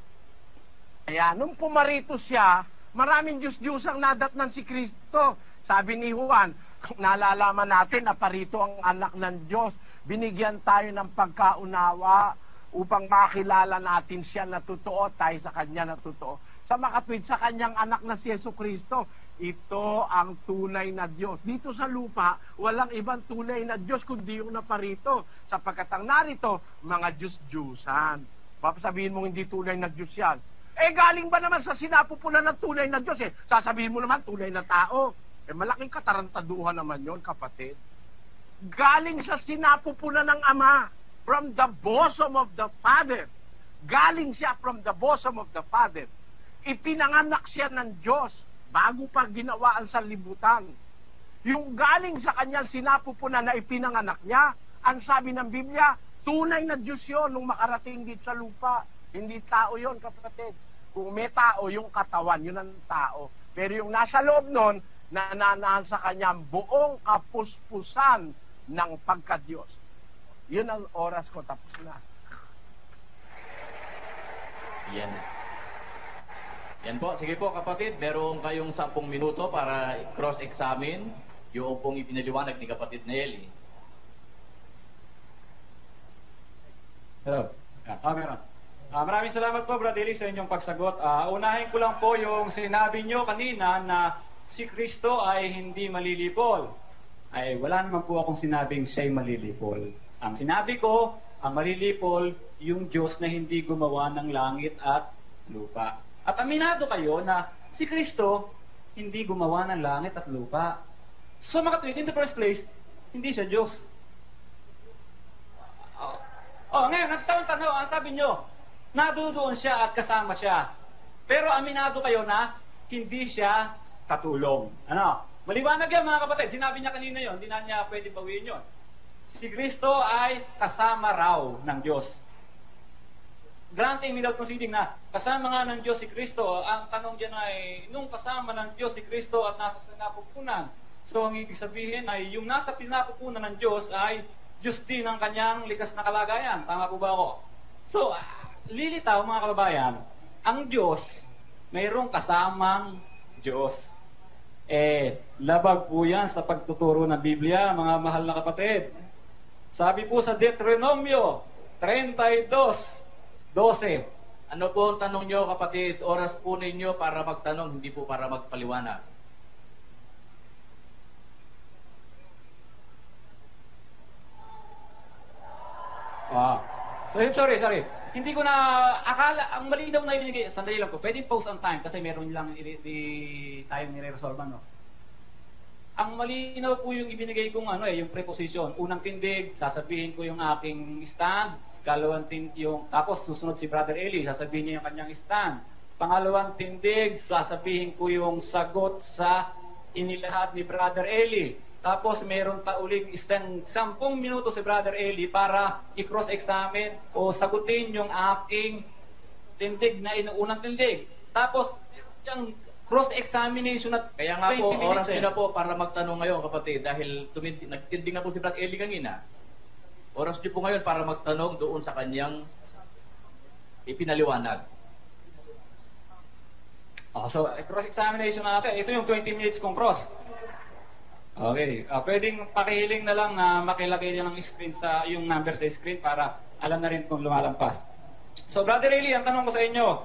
Kaya nung pumarito siya, maraming Diyos-Diyusang nadatnan si Kristo. Sabi ni Juan, kung nalalaman natin na parito ang anak ng Diyos, binigyan tayo ng pagkaunawa upang makilala natin siya na totoo, tayo sa kanya na totoo. Sa makatwid sa kanyang anak na si Jesucristo, ito ang tunay na Diyos. Dito sa lupa, walang ibang tunay na Diyos kundi yung naparito. Sapagkat ang narito, mga Diyos-Diyusan. Papasabihin mo hindi tunay na Diyos yan. Galing ba naman sa sinapupunan ng tunay na Diyos Sasabihin mo naman tunay na tao. Malaking katarantaduhan naman yon, kapatid. Galing sa sinapupunan ng Ama, from the bosom of the Father. Galing siya from the bosom of the Father. Ipinanganak siya ng Diyos bago pa ginawa ang sanlibutan. Yung galing sa kanyang sinapupunan na ipinanganak niya, ang sabi ng Biblia, tunay na Diyos yun nung makarating dito sa lupa. Hindi tao yon, kapatid. Kung may tao, yung katawan, yun ang tao. Pero yung nasa loob nun, nananahan sa kanyang buong kapuspusan ng pagka-Diyos. Yun ang oras ko, tapos na. Yan po. Sige po, kapatid. Meron kayong 10 minuto para cross-examine yung pong ipinaliwanag ni kapatid Nelly. Hello. Meron. Maraming salamat po, Brad Eli, sa inyong pagsagot. Unahin ko lang po yung sinabi nyo kanina na si Kristo ay hindi malilipol. Ay, wala naman po akong sinabing siya'y malilipol. Ang sinabi ko, ang malilipol, yung Diyos na hindi gumawa ng langit at lupa. At aminado kayo na si Kristo hindi gumawa ng langit at lupa. So makatwid, in the first place, hindi siya Diyos. Ngayon, nagtanong-tanong, ang sabi nyo, nadudoon siya at kasama siya. Pero aminado kayo na hindi siya katulong. Maliwanag yan, mga kapatid. Sinabi niya kanina yon, hindi na niya pwede bawiin yon. si Kristo ay kasama raw ng Diyos. Granting without conceding na kasama nga ng Diyos si Kristo, ang tanong dyan ay, nung kasama ng Diyos si Kristo at nasa sinapupunan, so ang ibig sabihin ay yung nasa pinapupunan ng Diyos ay Diyos din ang kanyang likas na kalagayan. Tama po ba ako? So, lilitaw mga kababayan, ang Diyos, mayroong kasamang Diyos. Labag po yan sa pagtuturo ng Biblia, mga mahal na kapatid. Sabi po sa Deuteronomio 32:12. Ano po ang tanong nyo, kapatid? Oras po ninyo para magtanong, hindi po para magpaliwanag. Sorry. Hindi ko na akala, ang malinaw na ibinigay, sandali lang po, pwedeng pause on time kasi meron lang tayong nire-resolve, no? Ang malinaw po yung ibinigay kong yung preposition. Unang tindig, sasabihin ko yung aking stand. Kalawang tindig, tapos susunod si Brother Eli, sasabihin niya yung kanyang stand. Pangalawang tindig, sasabihin ko yung sagot sa inilahat ni Brother Eli. Tapos meron pa uling 10 minuto si Brother Eli para i-cross-examine o sagutin yung aking tindig na inuunang tindig. Tapos, yung cross-examination at Kaya nga po, 20 minutes oras nyo na po para magtanong ngayon, kapatid, dahil nagtindig na po si Brother Eli kanina. Oras nyo po ngayon para magtanong doon sa kanyang ipinaliwanag. So, cross-examination na natin. Ito yung 20 minutes kong cross. Okay. Pwedeng pakihiling na lang na makilagay niya ng screen sa yung number sa screen para alam na rin kung lumalampas. So, Brother Eli, ang tanong ko sa inyo,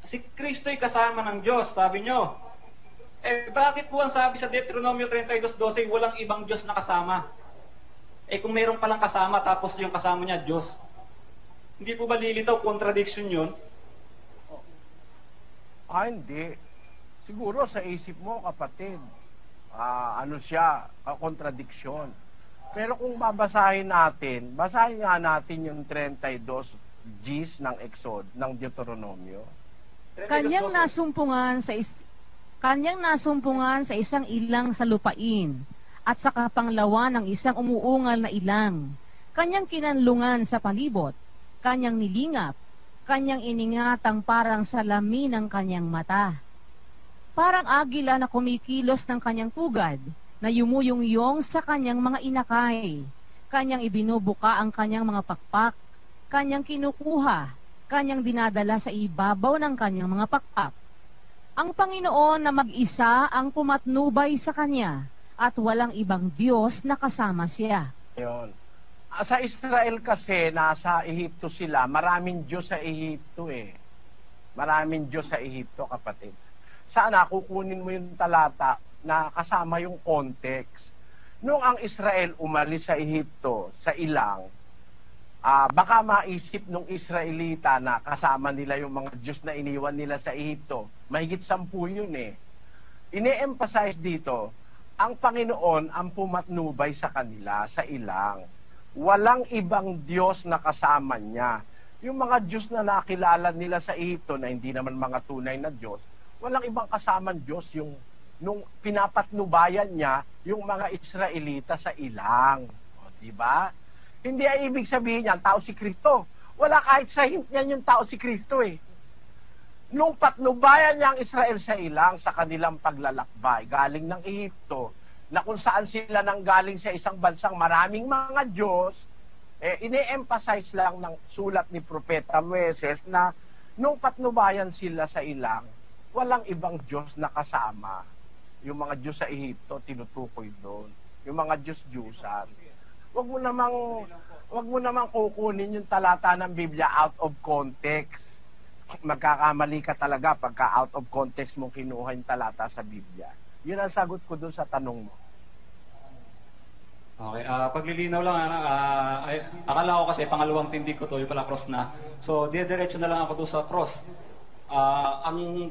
si Kristo'y kasama ng Diyos, sabi nyo. Bakit po ang sabi sa Deuteronomio 32:12, walang ibang Diyos na kasama? Kung mayroon palang kasama, tapos yung kasama niya, Diyos. Hindi po ba lilitaw, contradiction yun? Hindi. Siguro sa isip mo, kapatid, kontradiksyon. Pero kung basahin nga natin yung 32 Gs ng ng Deuteronomio. Kanyang nasumpungan sa isang ilang sa lupain at sa kapanglawan ng isang umuungal na ilang. Kanyang kinanlungan sa palibot, kanyang nilingap, kanyang iningatang parang salamin ng kanyang mata. Parang agila na kumikilos ng kanyang pugad, na yumuyungyong sa kanyang mga inakay. Kanyang ibinubuka ang kanyang mga pakpak, kanyang kinukuha, kanyang dinadala sa ibabaw ng kanyang mga pakpak. Ang Panginoon na mag-isa ang pumatnubay sa kanya, at walang ibang Diyos na kasama siya. Yun. Sa Israel kasi, nasa Ehipto sila, maraming Diyos sa Ehipto Maraming Diyos sa Ehipto, kapatid. Sana kukunin mo yung talata na kasama yung context. Nung ang Israel umalis sa Ehipto, sa ilang, baka maisip nung Israelita na kasama nila yung mga Diyos na iniwan nila sa Ehipto. Mahigit 10 yun Ine-emphasize dito, ang Panginoon ang pumatnubay sa kanila, sa ilang. Walang ibang Diyos na kasama niya. Yung mga Diyos na nakilala nila sa Ehipto na hindi naman mga tunay na Diyos, walang ibang kasamang Diyos yung nung pinapatnubayan niya yung mga Israelita sa ilang. Diba? Hindi ay ibig sabihin niyan, tao si Kristo. Wala kahit sa hint niyan yung tao si Kristo Nung patnubayan niya ang Israel sa ilang sa kanilang paglalakbay, galing ng Ehipto, na kung saan sila nanggaling sa isang bansang maraming mga Diyos, ine-emphasize lang ng sulat ni Propeta Moises na nung patnubayan sila sa ilang, walang ibang Diyos na kasama. Yung mga Diyos sa Ehipto, tinutukoy doon. Yung mga Diyos-Diyusan. Wag mo namang kukunin yung talata ng Biblia out of context. Magkakamali ka talaga pagka out of context mo kinuha yung talata sa Biblia. Yun ang sagot ko doon sa tanong mo. Okay, paglilinaw lang, akala ko kasi pangalawang tindig ko to, yung pala cross na. So, diretso na lang ako doon sa cross.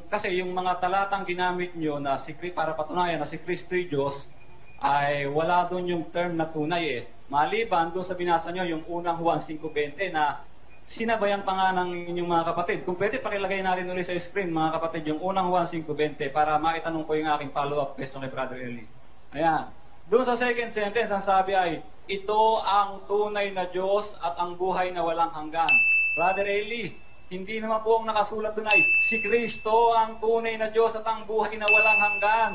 Kasi yung mga talatang ginamit nyo na para patunayan na si Kristo'y Diyos, ay wala doon yung term na tunay Maliban doon sa binasa nyo, yung unang Juan 5:20 na sinabayan pa nga ng inyong mga kapatid. Kung pwede, pakilagay natin ulit sa screen, mga kapatid, yung unang Juan 5:20 para maitanong ko yung aking follow-up question kay Brother Eli. Ayan. Doon sa second sentence, ang sabi ay, ito ang tunay na Diyos at ang buhay na walang hanggan. Brother Eli, hindi naman po ang nakasulat doon ay si Kristo ang tunay na Diyos at ang buhay na walang hanggan.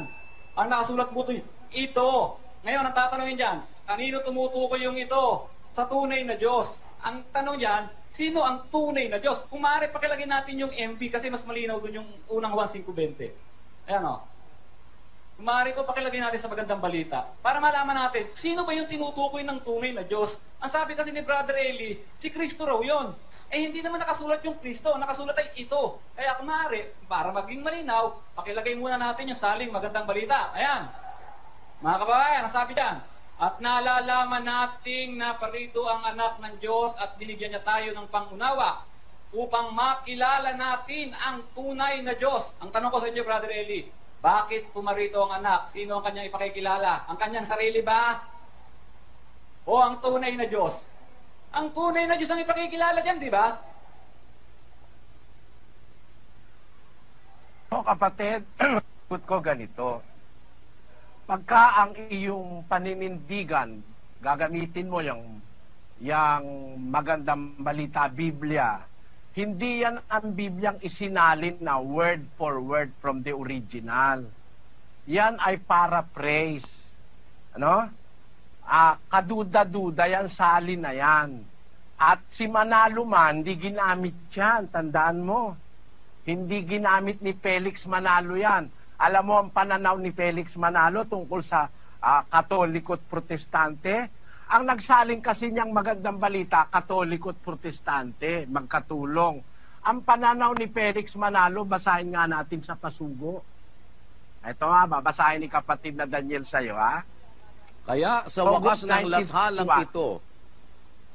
Ang nakasulat po ito. Ngayon, ang tatanungin dyan, kanino tumutukoy yung ito? Sa tunay na Diyos. Ang tanong dyan, sino ang tunay na Diyos? Kung maaari, pakilagay natin yung MP kasi mas malinaw doon yung unang 1.520. Ayan o. Kung maaari po, pakilagay natin sa magandang balita para malaman natin, sino ba yung tinutukoy ng tunay na Diyos? Ang sabi kasi ni Brother Eli, si Kristo raw yun. Eh, hindi naman nakasulat yung Kristo. Nakasulat ay ito. Kaya kung maaari, para maging malinaw, pakilagay muna natin yung saling magandang balita. Ayan. Mga kababayan, ang sabi dyan, at nalalaman nating na parito ang anak ng Diyos at binigyan niya tayo ng pangunawa upang makilala natin ang tunay na Diyos. Ang tanong ko sa inyo, Brother Eli, bakit pumarito ang anak? Sino ang kanyang ipakikilala? Ang kanyang sarili ba? O ang tunay na Diyos? Ang tunay na Diyos ang ipakikilala dyan, di ba? O kapatid, ko ganito. Pagka ang iyong paninindigan, gagamitin mo yung magandang balita, Biblia, hindi yan ang Bibliang isinalin na word for word from the original. Yan ay paraphrase. Ano? Kaduda-duda yan, salin na yan. At si Manalo man, hindi ginamit yan. Tandaan mo. Hindi ginamit ni Felix Manalo yan. Alam mo ang pananaw ni Felix Manalo tungkol sa Katoliko at Protestante? Ang nagsaling kasi niyang magandang balita, Katoliko at Protestante, magkatulong. Ang pananaw ni Felix Manalo, basahin nga natin sa Pasugo. Ito nga, babasahin ni kapatid na Daniel sa'yo, ha? Kaya sa August wakas ng lathalang 1961. ito,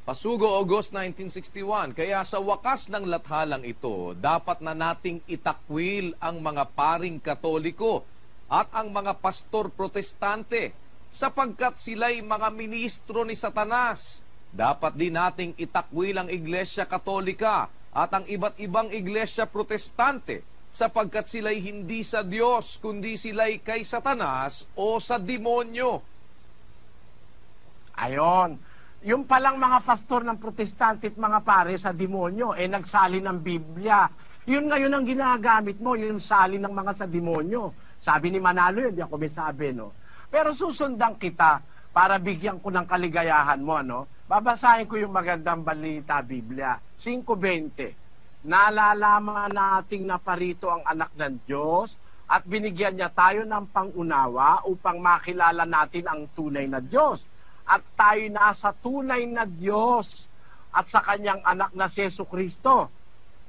Pasugo, August 1961, kaya sa wakas ng lathalang ito, dapat na nating itakwil ang mga paring Katoliko at ang mga pastor protestante sapagkat sila'y mga ministro ni Satanas. Dapat din nating itakwil ang Iglesia Katolika at ang iba't ibang Iglesia Protestante sapagkat sila'y hindi sa Diyos kundi sila'y kay Satanas o sa demonyo. Ayon. Yung palang mga pastor ng protestante at mga pare sa demonyo, nagsali ng Biblia. Yun ngayon ang ginagamit mo, yung sali ng mga sa demonyo. Sabi ni Manalo yun, di ako may sabi, no? Pero susundan kita para bigyan ko ng kaligayahan mo, no? Babasahin ko yung magandang balita, Biblia. 5:20. Nalalaman nating naparito ang anak ng Diyos at binigyan niya tayo ng pangunawa upang makilala natin ang tunay na Diyos. At tayo nasa tunay na Diyos at sa kanyang anak na si Jesucristo.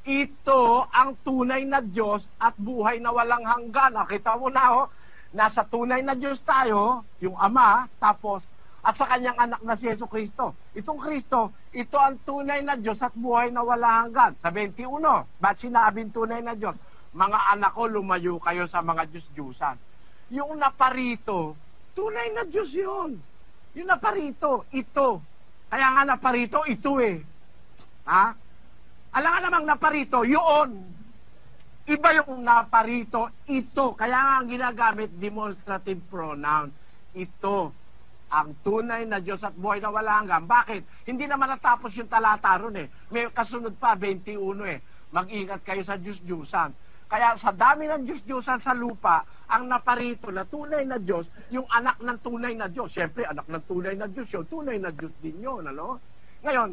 Ito ang tunay na Diyos at buhay na walang hanggan. Nakita mo na, nasa tunay na Diyos tayo, yung Ama, tapos, at sa kanyang anak na si Jesucristo. Itong Kristo, ito ang tunay na Diyos at buhay na walang hanggan. Sa 21, ba't sinabing tunay na Diyos? Mga anak ko, lumayo kayo sa mga Diyos-Diyusan. Yung naparito, tunay na Diyos yun. Yung naparito, ito. Kaya nga naparito, ito eh. Ha? Alam nga namang naparito, yun. Iba yung naparito, ito. Kaya nga ang ginagamit, demonstrative pronoun. Ito. Ang tunay na Diyos at buhay na wala hanggan. Bakit? Hindi naman natapos yung talata ron eh. May kasunod pa, 21 eh. Mag-ingat kayo sa Diyos-Diyusan. Kaya sa dami ng Diyos-Diyusan sa lupa, ang naparito na tunay na Diyos, yung anak ng tunay na Diyos. Siyempre, anak ng tunay na Diyos yun. Tunay na Diyos din yun. Ano? Ngayon,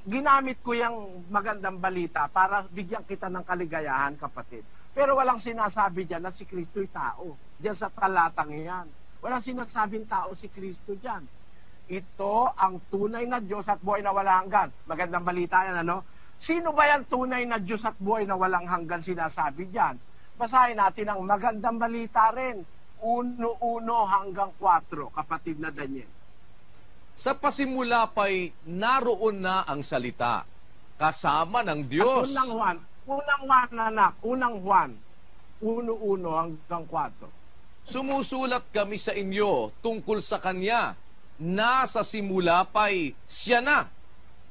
ginamit ko yung magandang balita para bigyan kita ng kaligayahan, kapatid. Pero walang sinasabi dyan na si Kristo'y tao. Diyan sa talatang yan. Walang sinasabing tao si Kristo dyan. Ito ang tunay na Diyos at buhay na walang hanggan. Magandang balita yan, ano? Sino ba yan tunay na Diyos at buhay na walang hanggan sinasabi dyan? Basahin natin ang magandang balita rin. 1:1 hanggang 4, kapatid na Daniel. Sa pasimula pa'y naroon na ang salita, kasama ng Diyos. Unang Juan, anak. Unang Juan. 1:1 hanggang 4. Sumusulat kami sa inyo tungkol sa Kanya. Nasa simula pa'y siya na,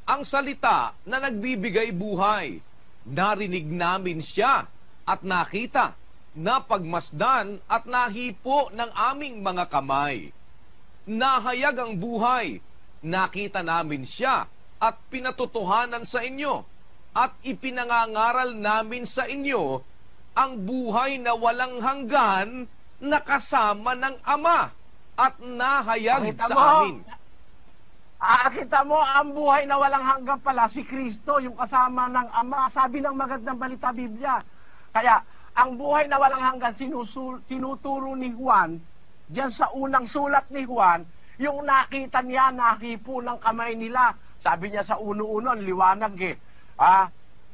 ang salita na nagbibigay buhay. Narinig namin siya at nakita, napagmasdan at nahipo ng aming mga kamay. Nahayag ang buhay nakita namin siya at pinatotohanan sa inyo at ipinangangaral namin sa inyo ang buhay na walang hanggan na kasama ng Ama at nahayag Kita sa mo? amin. Kita mo, ang buhay na walang hanggan pala, si Kristo, yung kasama ng Ama. Sabi ng Magandang Balita Biblia. Kaya, ang buhay na walang hanggan, tinuturo ni Juan, diyan sa unang sulat ni Juan, yung nakita niya, nakipo ng kamay nila. Sabi niya sa uno-uno, liwanag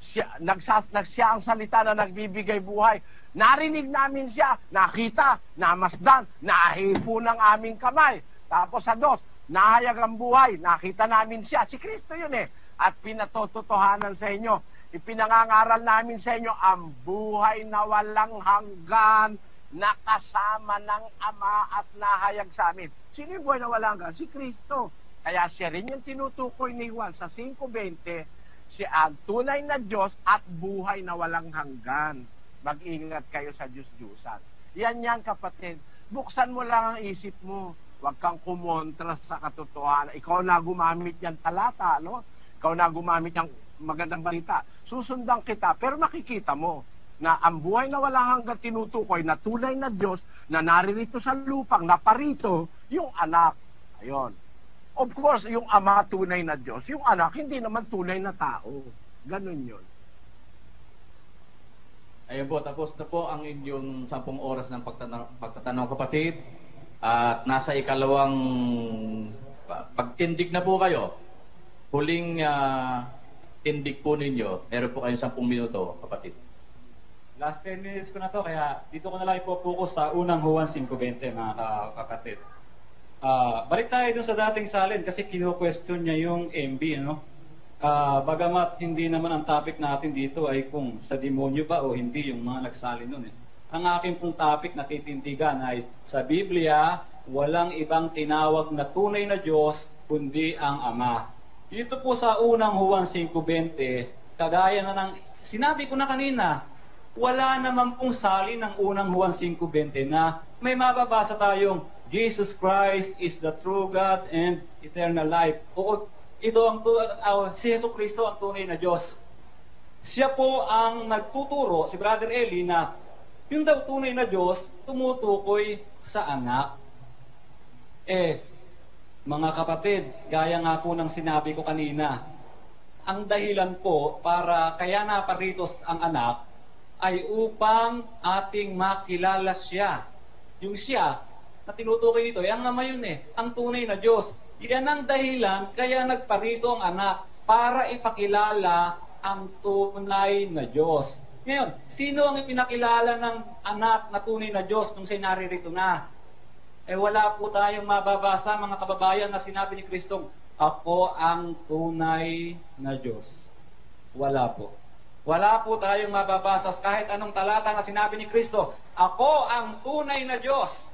siya ang salita na nagbibigay buhay. Narinig namin siya, nakita, namasdan, nahipo ng aming kamay. Tapos sa 2, nahayag ang buhay, nakita namin siya. Si Kristo yun eh. At pinatotohanan sa inyo. Ipinangangaral namin sa inyo ang buhay na walang hanggan na kasama ng Ama at nahayag sa amin. Sino yung buhay na walang hanggan? Si Kristo. Kaya siya rin yung tinutukoy ni Juan sa 5:20, siya ang tunay na Diyos at buhay na walang hanggan. Mag-ingat kayo sa Diyos-Diyusan. Yan kapatid. Buksan mo lang ang isip mo. Huwag kang kumontra sa katotohanan. Ikaw na gumamit yan talata, no? Ikaw na gumamit yung magandang balita. Susundan kita, pero makikita mo na ang buhay na walang hanggang tinutukoy na tunay na Diyos na naririto sa lupang, naparito, yung anak. Ayun. Of course, yung Ama tunay na Diyos. Yung anak, hindi naman tunay na tao. Ganun yun. Ayun po, tapos na po ang inyong 10 oras ng pagtatanong kapatid. At nasa ikalawang pagtindig na po kayo. Huling tindig po ninyo. Meron po kayong 10 minuto, kapatid. Last 10 minutes ko na to, kaya dito ko na lang ipopokus sa unang Juan 5:20, mga kapatid. Balik tayo dun sa dating salin kasi kino-question niya yung MB, no? Bagamat hindi naman ang topic natin dito ay kung sa demonyo ba o hindi yung mga nagsalin nun. Ang aking pong topic na titindigan ay sa Biblia, walang ibang tinawag na tunay na Diyos kundi ang Ama. Dito po sa unang Juan 5:20, kagaya na ng sinabi ko na kanina, wala naman pong salin ng unang Juan 5:20 na may mababasa tayong Jesus Christ is the true God and eternal life. O ito si Yesu Kristo ang tunay na Diyos. Siya po ang nagtuturo, si Brother Eli, na yung daw tunay na Diyos tumutukoy sa anak. Mga kapatid, gaya nga po ng sinabi ko kanina, ang dahilan po para kaya naparito ang anak ay upang ating makilala siya. Yung siya na tinutukoy dito, ang Ama yun ang tunay na Diyos. Yan ang dahilan kaya nagparito ang anak para ipakilala ang tunay na Diyos. Ngayon, sino ang ipinakilala ng anak na tunay na Diyos nung siya naririto na? Wala po tayong mababasa, mga kababayan, na sinabi ni Kristong, ako ang tunay na Diyos. Wala po. Wala po tayong mababasa kahit anong talata na sinabi ni Kristo, ako ang tunay na Diyos.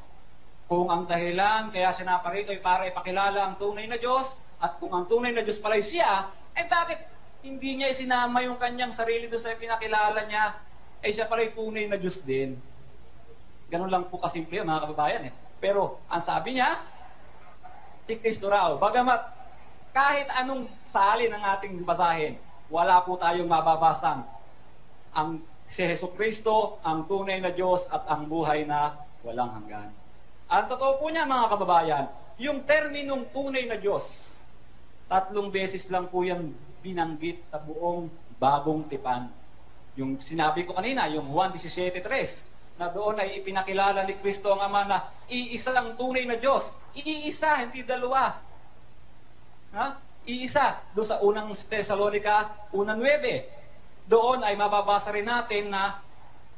Kung ang dahilan kaya siya naparito ay para ipakilala ang tunay na Diyos, at kung ang tunay na Diyos pala siya, bakit hindi niya isinama yung kanyang sarili doon sa pinakilala niya? Siya pala yung tunay na Diyos din. Ganun lang po kasimple, mga kababayan. Pero ang sabi niya, si Kristo raw, bagamat kahit anong salin ng ating basahin, wala po tayong mababasang ang si Yesu Kristo, ang tunay na Diyos at ang buhay na walang hanggan. Ang totoo po niya, mga kababayan, yung terminong tunay na Diyos, 3 beses lang po yan binanggit sa buong bagong tipan. Yung sinabi ko kanina, yung Juan 17:3, na doon ay ipinakilala ni Kristo ang Ama na iisa ang tunay na Diyos. Iisa, hindi dalawa. Iisa. Doon sa unang Thessalonica 1:9. Doon ay mababasa rin natin na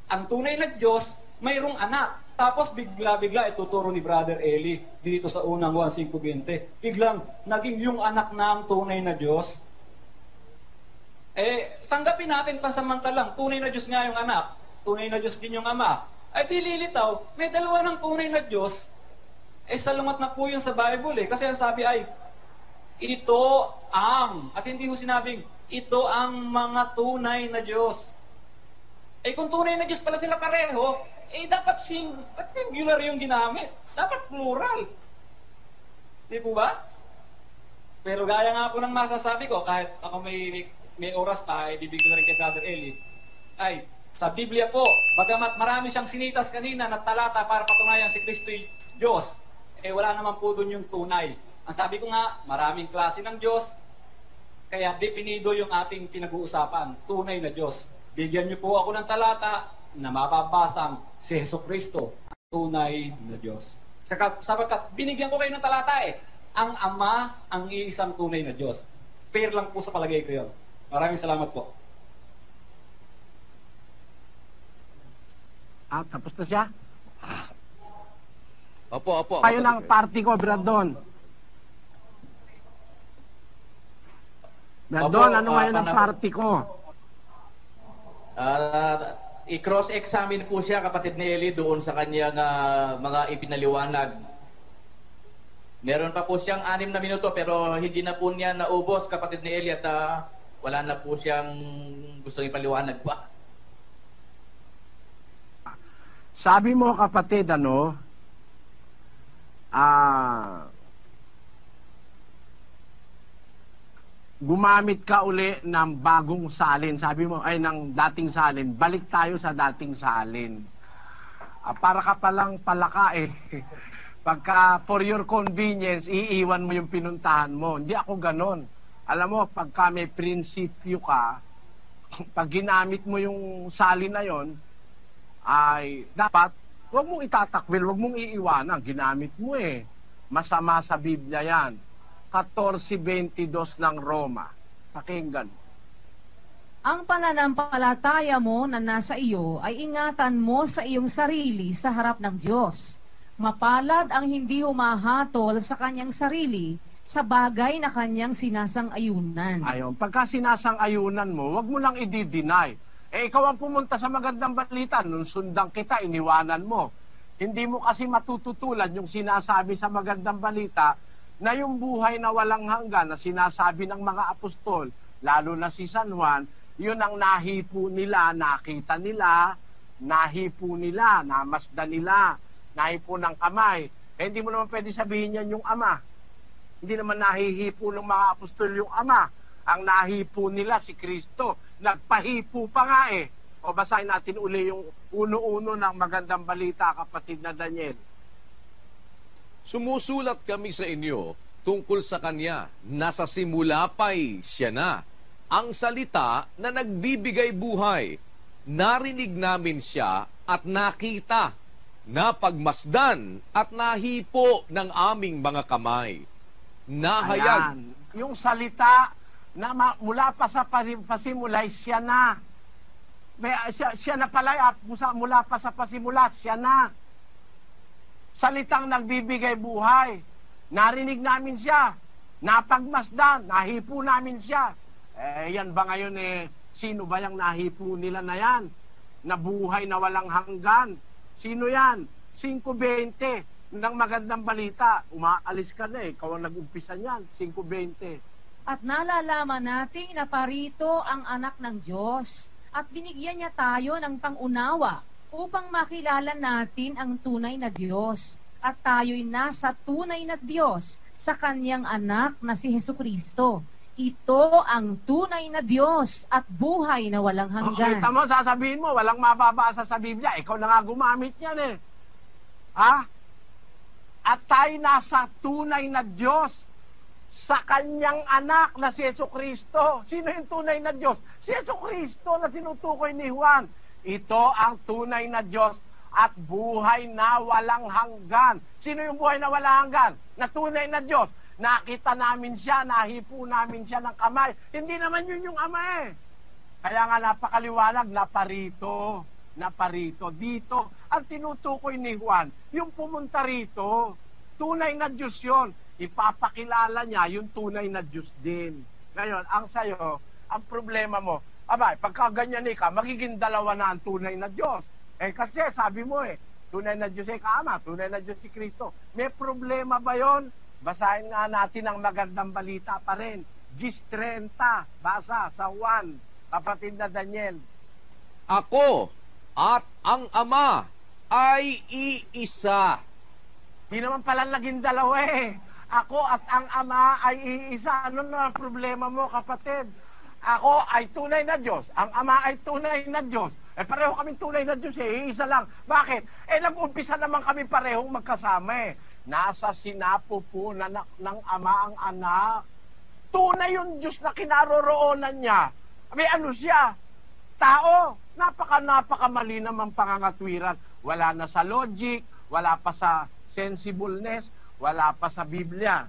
ang tunay na Diyos mayroong anak. Tapos bigla-bigla ituturo ni Brother Eli dito sa unang Juan 5:20. Biglang naging yung anak na ang tunay na Diyos. Tanggapin natin pansamantalang tunay na Diyos nga yung anak, tunay na Diyos din yung Ama. Di lilitaw, may dalawa ng tunay na Diyos. Salungat na po yun sa Bible Kasi ang sabi ay, ito ang, at hindi mo sinabing, ito ang mga tunay na Diyos. Kung tunay na Diyos pala sila pareho, dapat singular yung ginamit. Dapat plural. Di po ba? Pero gaya nga po ng masasabi ko, kahit ako may oras pa, ibibigay ko na rin kay Brother Eli, ay, sa Biblia po, bagamat marami siyang sinitas kanina na talata para patunayan si Kristo'y Diyos, wala naman po doon yung tunay. Ang sabi ko nga, maraming klase ng Diyos, kaya definido yung ating pinag-uusapan, tunay na Diyos. Bigyan niyo po ako ng talata na mababasang si Jesucristo, ang tunay na Diyos. Sapagkat binigyan ko kayo ng talata ang Ama ang iisang tunay na Diyos. Fair lang po sa palagay ko yun. Maraming salamat po. Tapos na siya? Opo. Kayo ng party ko, Brandon. Brandon, ano ngayon ang party ko? I-cross-examine po siya, kapatid ni Eli, doon sa kanyang mga ipinaliwanag. Meron pa po siyang 6 na minuto, pero hindi na po niya naubos, kapatid ni Eli, at wala na po siyang gustong ipaliwanag pa. Sabi mo, kapatid, gumamit ka uli ng bagong salin. Sabi mo, ng dating salin. Balik tayo sa dating salin. Para ka palang palaka Pagka for your convenience, iiwan mo yung pinuntahan mo. Hindi ako ganon. Alam mo, pagka may prinsipyo ka, pag ginamit mo yung salin na yon, ay dapat, huwag mong itatakwil, huwag mong iiwanan. Ginamit mo Masama sa Biblia yan. 14:22 ng Roma. Pakinggan. Ang pananampalataya mo na nasa iyo ay ingatan mo sa iyong sarili sa harap ng Diyos. Mapalad ang hindi humahatol sa kanyang sarili sa bagay na kanyang sinasang-ayunan. Ayon, pagka sinasang-ayunan mo, huwag mo lang i-deny. Ikaw ang pumunta sa magandang balita, nung sundan kita, iniwanan mo. Hindi mo kasi matututulan yung sinasabi sa magandang balita na yung buhay na walang hanggan na sinasabi ng mga apostol, lalo na si San Juan, yun ang nahipo nila, nakita nila, nahipo nila, namasdan nila, nahipo ng kamay. Hindi mo naman pwede sabihin yan yung Ama. Hindi naman nahihipo ng mga apostol yung Ama. Ang nahipo nila si Kristo. Nagpahipo pa nga O basahin natin uli yung uno-uno ng magandang balita, kapatid na Daniel. Sumusulat kami sa inyo tungkol sa Kanya. Nasa simula pa'y Siya na. Ang salita na nagbibigay buhay. Narinig namin Siya at nakita. Napagmasdan at nahipo ng aming mga kamay. Nahayag. Ayan. Yung salita na mula pa sa pasimulay, Siya na. Siya na pala, mula pa sa pasimulat, Siya na. Salitang nagbibigay buhay. Narinig namin Siya. Napagmasdan, nahipo namin Siya. Yan ba ngayon sino ba yung nahipo nila na yan? Na buhay na walang hanggan. Sino yan? 5:20 ng magandang balita. Umaalis ka na ikaw ang nag-umpisa niyan. 5:20. At nalalaman natin na parito ang anak ng Diyos at binigyan niya tayo ng pangunawa upang makilala natin ang tunay na Diyos at tayo'y nasa tunay na Diyos sa kanyang anak na si Jesucristo. Ito ang tunay na Diyos at buhay na walang hanggan. Kita mo, sasabihin mo, walang mababasa sa Biblia. Ikaw na nga gumamit yan At tayo nasa tunay na Diyos sa kanyang anak na si Jesucristo. Sino yung tunay na Diyos? Si Jesucristo na sinutukoy ni Juan. Ito ang tunay na Diyos at buhay na walang hanggan. Sino yung buhay na walang hanggan? Na tunay na Diyos. Nakita namin Siya, nahipo namin Siya ng kamay. Hindi naman yun yung Ama Kaya nga napakaliwanag, naparito. Dito, ang tinutukoy ni Juan, yung pumunta rito, tunay na Diyos yun. Ipapakilala niya yung tunay na Diyos din. Ngayon, ang sayo, ang problema mo, pagka ganyan ka, magiging dalawa na ang tunay na Diyos. Kasi sabi mo tunay na Diyos Ama, tunay na Diyos si Kristo. May problema ba yon? Basahin nga natin ang magandang balita pa rin. 10:30, basa sa Juan, kapatid na Daniel. Ako at ang Ama ay iisa. Di naman pala naging dalawa Ako at ang Ama ay iisa. Ano na ang problema mo, kapatid? Ako ay tunay na Diyos. Ang Ama ay tunay na Diyos. Pareho kaming tunay na Diyos iisa lang. Bakit? Nag-umpisa naman kami parehong magkasama Nasa sinapupunan ng Ama ang anak. Tunay yung Diyos na kinaroroonan niya. May ano siya? Tao. Napaka-mali namang pangangatwiran. Wala na sa logic, wala pa sa sensibleness, wala pa sa Biblia.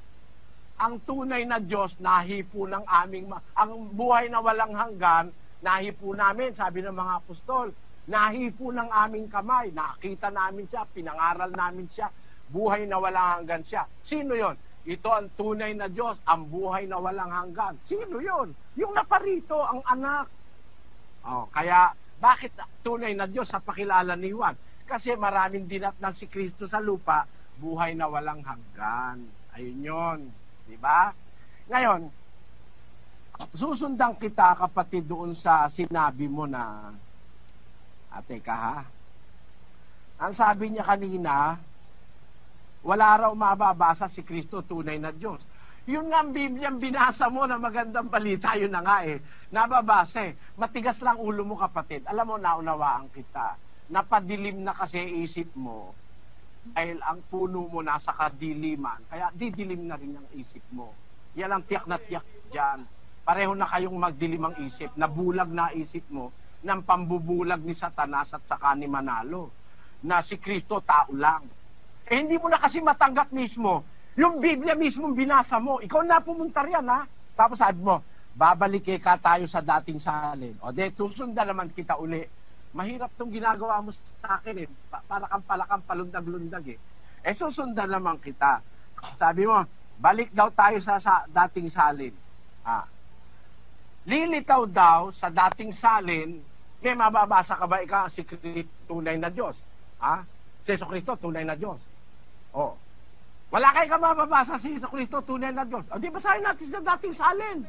Ang tunay na Diyos, nahipo ng aming, ang buhay na walang hanggan, nahipo namin, sabi ng mga apostol, nahipo ng aming kamay, nakita namin siya, pinangaral namin siya, buhay na walang hanggan siya. Sino yon? Ito ang tunay na Diyos, ang buhay na walang hanggan. Sino yon? Yung naparito, ang anak. Kaya, bakit tunay na Diyos sa pakilala ni Juan? Kasi maraming dinatnan si Kristo sa lupa, buhay na walang hanggan. Ayun yon. Diba? Ngayon, susundan kita, kapatid, doon sa sinabi mo na, teka ha, ang sabi niya kanina, wala raw mababasa si Kristo, tunay na Diyos. Yun nga ang Bibliang binasa mo na magandang balita, yun na nga nababasa Matigas lang ulo mo, kapatid. Alam mo, naunawaan kita. Napadilim na kasi isip mo dahil ang puno mo nasa kadiliman. Kaya didilim na rin ang isip mo. Yan ang tiyak na tiyak dyan. Pareho na kayong magdilim ang isip. Nabulag na isip mo ng pambubulag ni Satanas at saka ni Manalo. Na si Kristo tao lang. Hindi mo na kasi matanggap mismo. Yung Biblia mismo binasa mo. Ikaw na pumunta riyan ha. Tapos sabi mo, babalik ka tayo sa dating salin. O de, susundan naman kita uli. Mahirap tong ginagawa mo sa akin para kang palakang palundag-lundag susundan naman kita. Sabi mo, balik daw tayo sa dating salin. Lilitaw daw sa dating salin, may mababasa ka ba ikaw si Kristo tunay na Diyos? Si Yesu Kristo tunay na Diyos. Wala kayo ka mababasa si Yesu Kristo tunay na Diyos. Di basahin natin sa dating salin.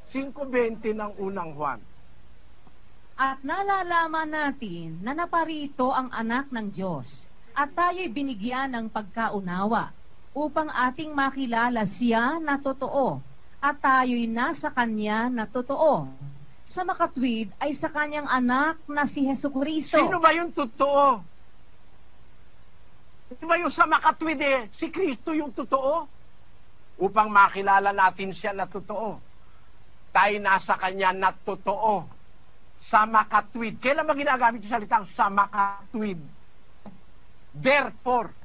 5:20 ng unang Juan. At nalalaman natin na naparito ang anak ng Diyos at tayo'y binigyan ng pagkaunawa upang ating makilala siya na totoo at tayo'y nasa kanya na totoo. Sa makatwid ay sa kanyang anak na si Jesucristo. Sino ba yung totoo? Sino ba yung sa makatwid si Kristo yung totoo? Upang makilala natin siya na totoo. Tayo nasa kanya na totoo. Sa makatwid. Kailan ba ginagamit yung salitang sa makatwid? Therefore,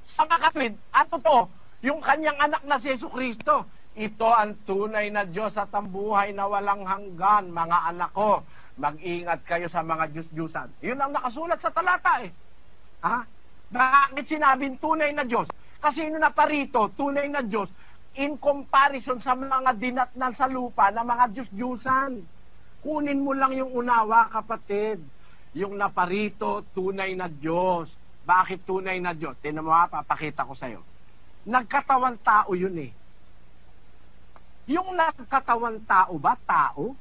sa makatwid, at totoo, yung kanyang anak na si Jesucristo, ito ang tunay na Diyos at ang buhay na walang hanggan, mga anak ko. Mag-ingat kayo sa mga Diyos-Diyusan. Yun ang nakasulat sa talata Bakit sinabing tunay na Diyos? Kasi yun na parito, tunay na Diyos, in comparison sa mga dinatnan sa lupa na mga Diyos-Diyusan. Kunin mo lang yung unawa, kapatid. Yung naparito, tunay na Diyos. Bakit tunay na Diyos? Tingnan mo papakita ko sa'yo. Nagkatawan tao yun Yung nagkatawan tao ba? Tao?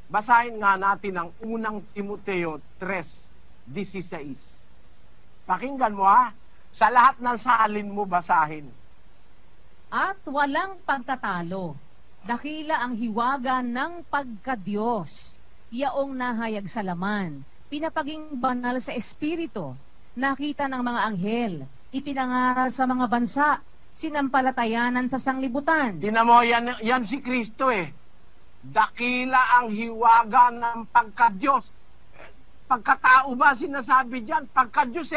Basahin nga natin ang unang Timoteo 3:16. Pakinggan mo Sa lahat ng salin mo basahin. At walang pagtatalo. Dakila ang hiwaga ng pagkadiyos. Yaong nahayag sa laman. Pinapaging banal sa espiritu. Nakita ng mga anghel. Ipinangaral sa mga bansa. Sinampalatayanan sa sanglibutan. Tingnan mo, yan si Kristo Dakila ang hiwaga ng pagkadiyos. Pagkatao ba sinasabi dyan? Pagkadiyos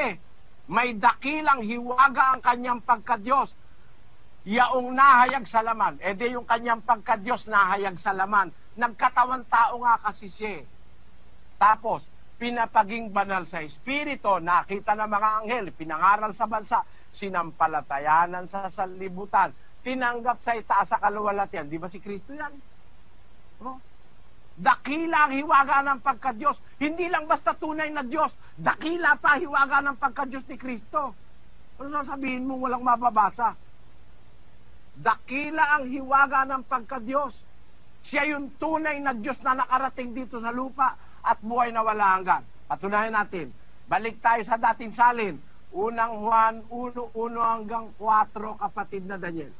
May dakilang hiwaga ang kanyang pagkadiyos. Yaong nahayag sa laman. Di yung kanyang pagkadiyos nahayag sa laman. Nagkatawan tao nga kasi siya. Tapos, pinapaging banal sa espiritu, nakita ng mga anghel, pinangaral sa bansa, sinampalatayanan sa sanlibutan, tinanggap sa itaas sa kaluwalhatian. Di ba si Kristo yan? Dakila ang hiwaga ng pagkadiyos. Hindi lang basta tunay na Diyos, dakila pa hiwaga ng pagkadiyos ni Kristo. Ano sasabihin mo walang mababasa? Dakila ang hiwaga ng pagkadiyos. Siya yung tunay na Diyos na nakarating dito sa lupa at buhay na wala hanggan. Patunayan natin. Balik tayo sa dating salin. Unang Juan 1:1 hanggang 4, kapatid na Daniel.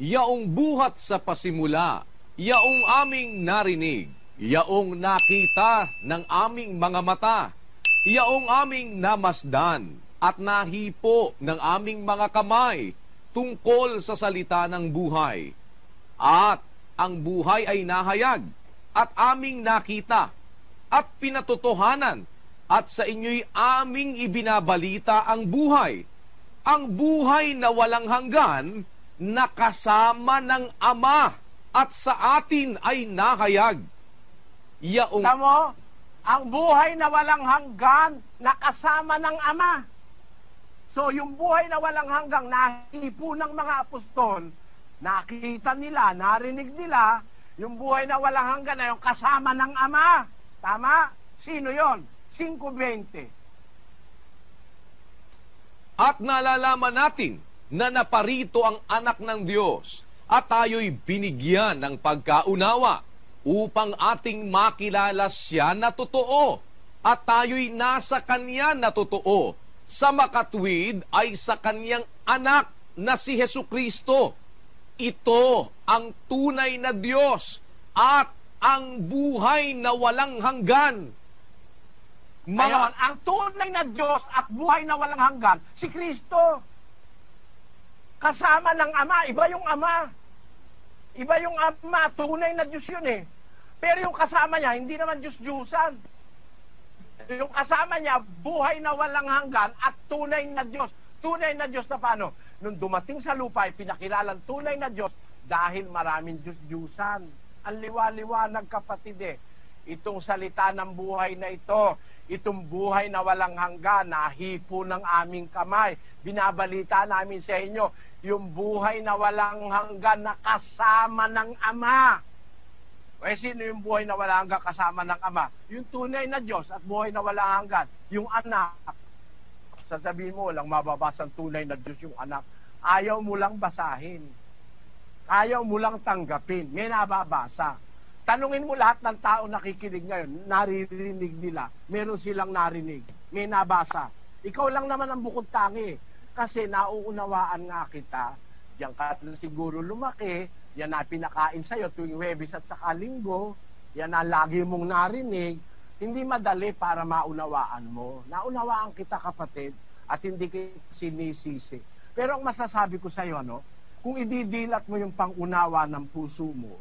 Yaong buhat sa pasimula, yaong aming narinig, yaong nakita ng aming mga mata, yaong aming namasdan at nahipo ng aming mga kamay tungkol sa salita ng buhay. At ang buhay ay nahayag at aming nakita at pinatotohanan at sa inyo'y aming ibinabalita ang buhay na walang hanggan na kasama ng Ama at sa atin ay nahayag. Yaong Tamo, ang buhay na walang hanggan na kasama ng Ama. So yung buhay na walang hanggang nahipo ng mga apostol, nakita nila, narinig nila, yung buhay na walang hanggan na yung kasama ng Ama. Tama? Sino yon? 5:20. At nalalaman natin na naparito ang anak ng Diyos at tayo'y binigyan ng pagkaunawa upang ating makilala siya na totoo at tayo'y nasa kanya na totoo. Sa makatwid ay sa kanyang anak na si Hesukristo. Ito ang tunay na Diyos at ang buhay na walang hanggan. Ngayon, ang tunay na Diyos at buhay na walang hanggan, si Kristo. Kasama ng Ama, iba yung Ama. Iba yung Ama, tunay na Diyos yun eh. Pero yung kasama niya, hindi naman Diyos-Diyusan. Yung kasama niya, buhay na walang hanggan at tunay na Diyos. Tunay na Diyos na paano? Nung dumating sa lupa, pinakilalang tunay na Diyos dahil maraming Diyos-Diyusan. Ang liwa-liwanag, kapatid eh. Itong salita ng buhay na ito, itong buhay na walang hanggan, nahipo ng aming kamay. Binabalita namin sa inyo, yung buhay na walang hanggan na kasama ng Ama. Eh, sino yung buhay na walang hanggan kasama ng Ama? Yung tunay na Diyos at buhay na walang hanggan, yung anak. Sasabihin mo, walang mababasang tunay na Diyos yung anak. Ayaw mo lang basahin. Ayaw mo lang tanggapin. May nababasa. Tanungin mo lahat ng tao nakikinig ngayon, naririnig nila. Meron silang narinig. May nabasa. Ikaw lang naman ang bukod tangi. Kasi nauunawaan nga kita. Diyan ka na siguro lumaki. Yan na pinakain sa'yo tuwing Huwebes at saka Linggo. Yan na lagi mong narinig. Hindi madali para maunawaan mo. Naunawaan kita, kapatid, at hindi kita sinisisi. Pero ang masasabi ko sa'yo, kung ididilat mo yung pangunawa ng puso mo,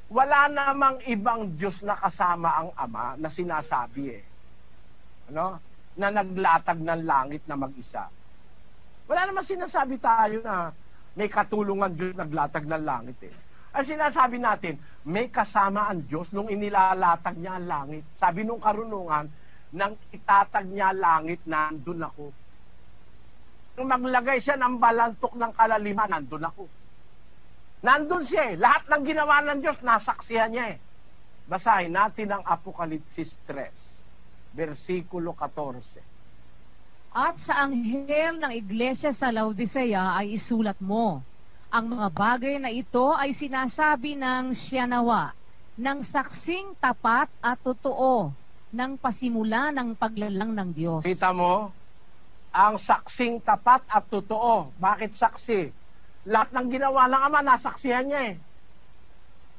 wala namang ibang Diyos na kasama ang Ama na sinasabi na naglatag ng langit na mag-isa. Wala namang sinasabi tayo na may katulungan Diyos naglatag ng langit eh. Ang sinasabi natin, may kasama ang Diyos nung inilalatag niya ang langit. Sabi nung karunungan, nang itatag niya langit, nandun ako. Nung maglagay siya ng balantok ng kalaliman, nandun ako. Nandun siya eh. Lahat ng ginawa ng Diyos, nasaksihan niya eh. Basahin natin ang Apokalipsis 3, versikulo 14. At sa anghel ng iglesia sa Laodicea ay isulat mo, ang mga bagay na ito ay sinasabi ng siya nawa, ng saksing tapat at totoo, ng pasimula ng paglalang ng Diyos. Kita mo? Ang saksing tapat at totoo. Bakit saksi? Lahat ng ginawa ng Ama, nasaksihan niya eh.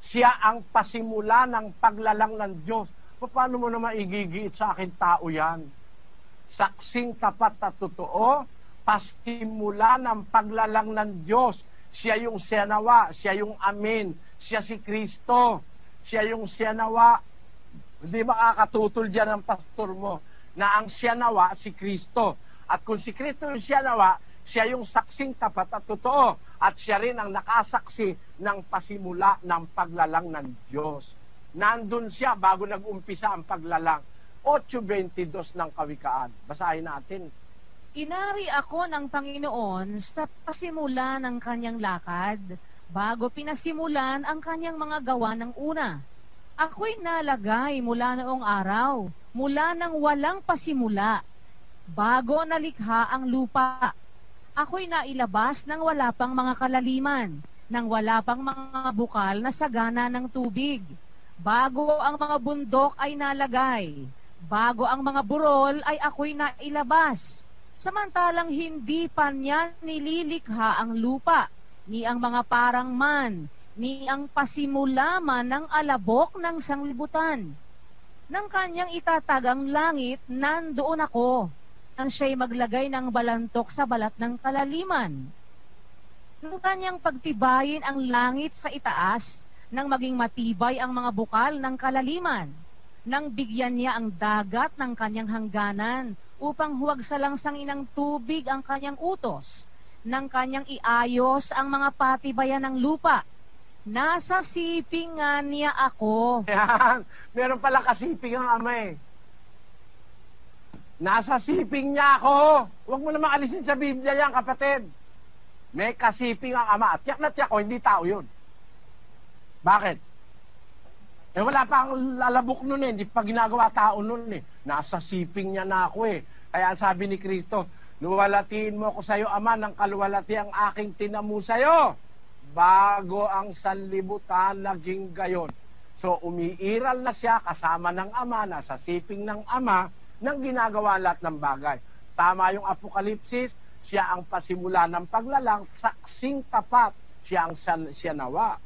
Siya ang pasimula ng paglalang ng Diyos. Paano mo naman igigiit sa akin tao yan? Saksing tapat at totoo, pasimula ng paglalang ng Diyos. Siya yung siyanawa, siya yung amin, siya si Kristo, siya yung siyanawa. Hindi makakatutol dyan ang pastor mo na ang siyanawa si Kristo. At kung si Kristo yung siyanawa, siya yung saksing tapat at totoo. At siya rin ang nakasaksi ng pasimula ng paglalang ng Diyos. Nandun siya bago nag-umpisa ang paglalang. 8:22 ng Kawikaan. Basahin natin. Inari ako ng Panginoon sa pasimula ng kanyang lakad, bago pinasimulan ang kanyang mga gawa ng una. Ako'y nalagay mula noong araw, mula nang walang pasimula, bago nalikha ang lupa. Ako'y nailabas nang wala pang mga kalaliman, nang wala pang mga bukal na sagana ng tubig. Bago ang mga bundok ay nalagay, bago ang mga burol ay ako'y nailabas. Samantalang hindi pa niya nililikha ang lupa, ni ang mga parang man, ni ang pasimula man ng alabok ng sanglibutan. Nang kanyang itatag ang langit, nandoon ako, nang siya'y maglagay ng balantok sa balat ng kalaliman. Nang kanyang pagtibayin ang langit sa itaas, nang maging matibay ang mga bukal ng kalaliman, nang bigyan niya ang dagat ng kanyang hangganan, upang huwag salangsangin ng tubig ang kanyang utos, nang kanyang iayos ang mga patibayan ng lupa. Nasa siping nga niya ako. Yan. Meron pala kasiping ang ama eh. Nasa siping niya ako. Huwag mo naman alisin sa Biblia yan, kapatid. May kasiping ang ama. Tiyak na tiyak ko, hindi tao yun. Bakit? Eh wala pa ang lalabok nun eh. Hindi pa ginagawa tao nun eh. Nasa siping niya na ako eh. Kaya sabi ni Kristo, luwalatiin mo ako sa'yo, Ama, ng kaluwalati ang aking tinamu sa'yo. Bago ang sanlibutan naging gayon. So umiiral na siya kasama ng ama, nasa siping ng ama, nang ginagawa lahat ng bagay. Tama yung Apokalipsis, siya ang pasimula ng paglalang, saksing tapat, siya ang siyanawa.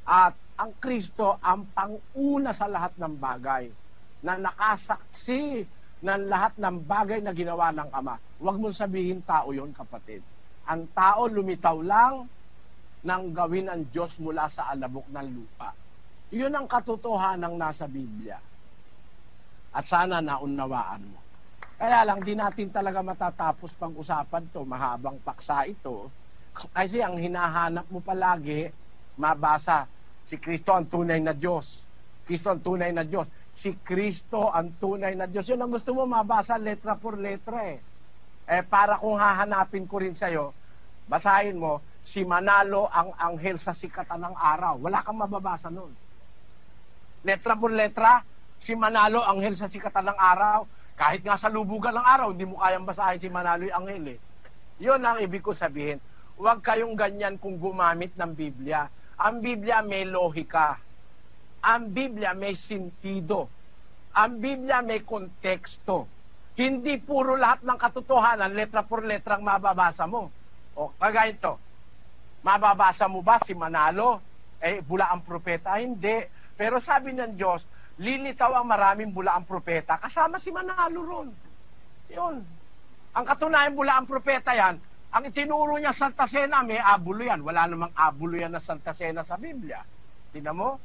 At ang Kristo ang panguna sa lahat ng bagay, na nakasaksi ng lahat ng bagay na ginawa ng ama. Huwag mong sabihin tao yon, kapatid. Ang tao lumitaw lang nang gawin ang Diyos mula sa alabok ng lupa. Yun ang katotohanan nasa Biblia. At sana naunawaan mo. Kaya lang, di natin talaga matatapos pag-usapan to. Mahabang paksa ito. Kasi ang hinahanap mo palagi, mabasa, si Kristo ang tunay na Diyos. Kristo ang tunay na Diyos. Si Kristo ang tunay na Diyos. Yun ang gusto mo mabasa letra por letra eh. Para kung hahanapin ko rin sa'yo, basahin mo, si Manalo ang anghel sa sikatan ng araw. Wala kang mababasa nun. Letra por letra, si Manalo anghel sa sikatan ng araw. Kahit nga sa lubugan ng araw, hindi mo kayang basahin si Manalo yung anghel eh. Yun ang ibig ko sabihin. Huwag kayong ganyan kung gumamit ng Biblia. Ang Biblia may lohika. Ang Biblia may sentido. Ang Biblia may konteksto. Hindi puro lahat ng katotohanan, letra por letra ang mababasa mo. O, kagaya ito. Mababasa mo ba si Manalo? Bula ang propeta? Hindi. Pero sabi ng Diyos, lilitaw ang maraming bula ang propeta. Kasama si Manalo ron. Yun. Ang katunayan bula ang propeta yan, ang itinuro niya Santa Cena, may abulo yan. Wala namang abulo yan na Santa Cena sa Biblia. Tingnan mo?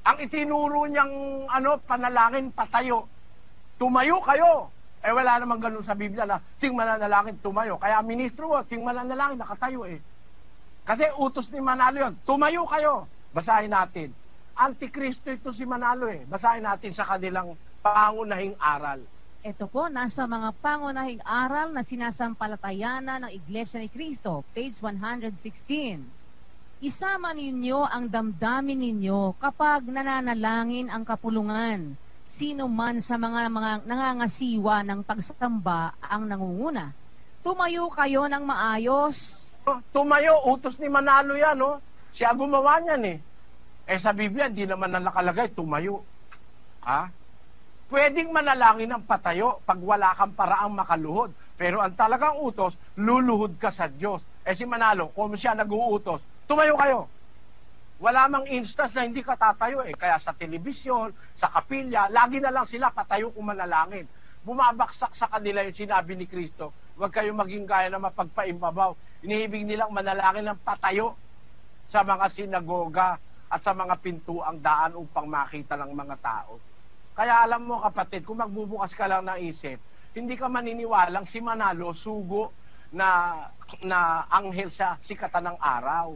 Ang itinuro niyang panalangin, patayo. Tumayo kayo. Wala namang ganun sa Biblia na ting mananalangin, tumayo. Kaya ministro mo, ting mananalangin, nakatayo eh. Kasi utos ni Manalo yun. Tumayo kayo. Basahin natin. Antikristo ito si Manalo eh. Basahin natin sa kanilang pangunahing aral. Ito po, nasa mga pangunahing aral na sinasampalatayana ng Iglesia ni Cristo, page 116. Isama ninyo ang damdamin ninyo kapag nananalangin ang kapulungan. Sino man sa mga nangangasiwa ng pagsamba ang nangunguna. Tumayo kayo ng maayos. Tumayo, utos ni Manalo yan, no? Siya gumawa niyan eh. Sa Biblia, hindi naman na nakalagay, tumayo. Ha? Pwedeng manalangin ng patayo pag wala kang paraang makaluhod. Pero ang talagang utos, luluhod ka sa Diyos. Si Manalo, kung siya nag-uutos, tumayo kayo. Wala mang instance na hindi ka tatayo eh. Kaya sa telebisyon, sa kapilya, lagi na lang sila patayo kung manalangin. Bumabaksak sa kanila yung sinabi ni Kristo, huwag kayong maging gaya na mapagpaimbabaw. Inihibig nilang manalangin ng patayo sa mga sinagoga at sa mga pintuang daan upang makita ng mga tao. Kaya alam mo kapatid, kung magbubukas ka lang ng isip, hindi ka maniniwalang si Manalo sugo na anghel sa sikatan ng araw.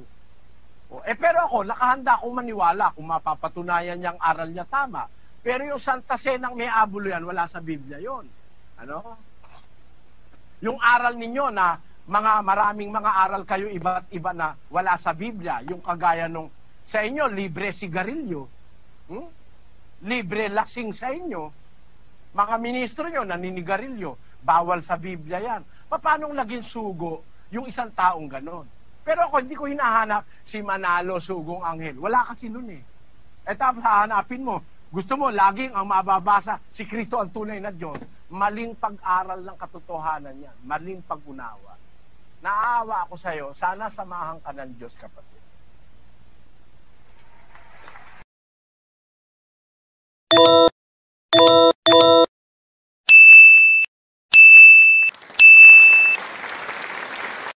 Pero ako, nakahanda akong maniwala kung mapapatunayan niyang aral niya tama. Pero yung Santa Cenang may abulo yan, wala sa Biblia yon. Yung aral ninyo na maraming mga aral kayo iba't iba na wala sa Biblia, yung kagaya nung sa inyo, libre sigarilyo, libre lasing sa inyo, mga ministro nyo naninigarilyo, bawal sa Biblia yan. Paano naging sugo yung isang taong ganon? Pero ako, hindi ko hinahanap si Manalo sugong anghel. Wala kasi nun eh. Tapos hahanapin mo, Gusto mo, laging ang mababasa, si Kristo ang tunay na Diyos. Maling pag-aral ng katotohanan yan. Maling pag-unawa. Naawa ako sa'yo, sana samahan ka ng Diyos, kapatid.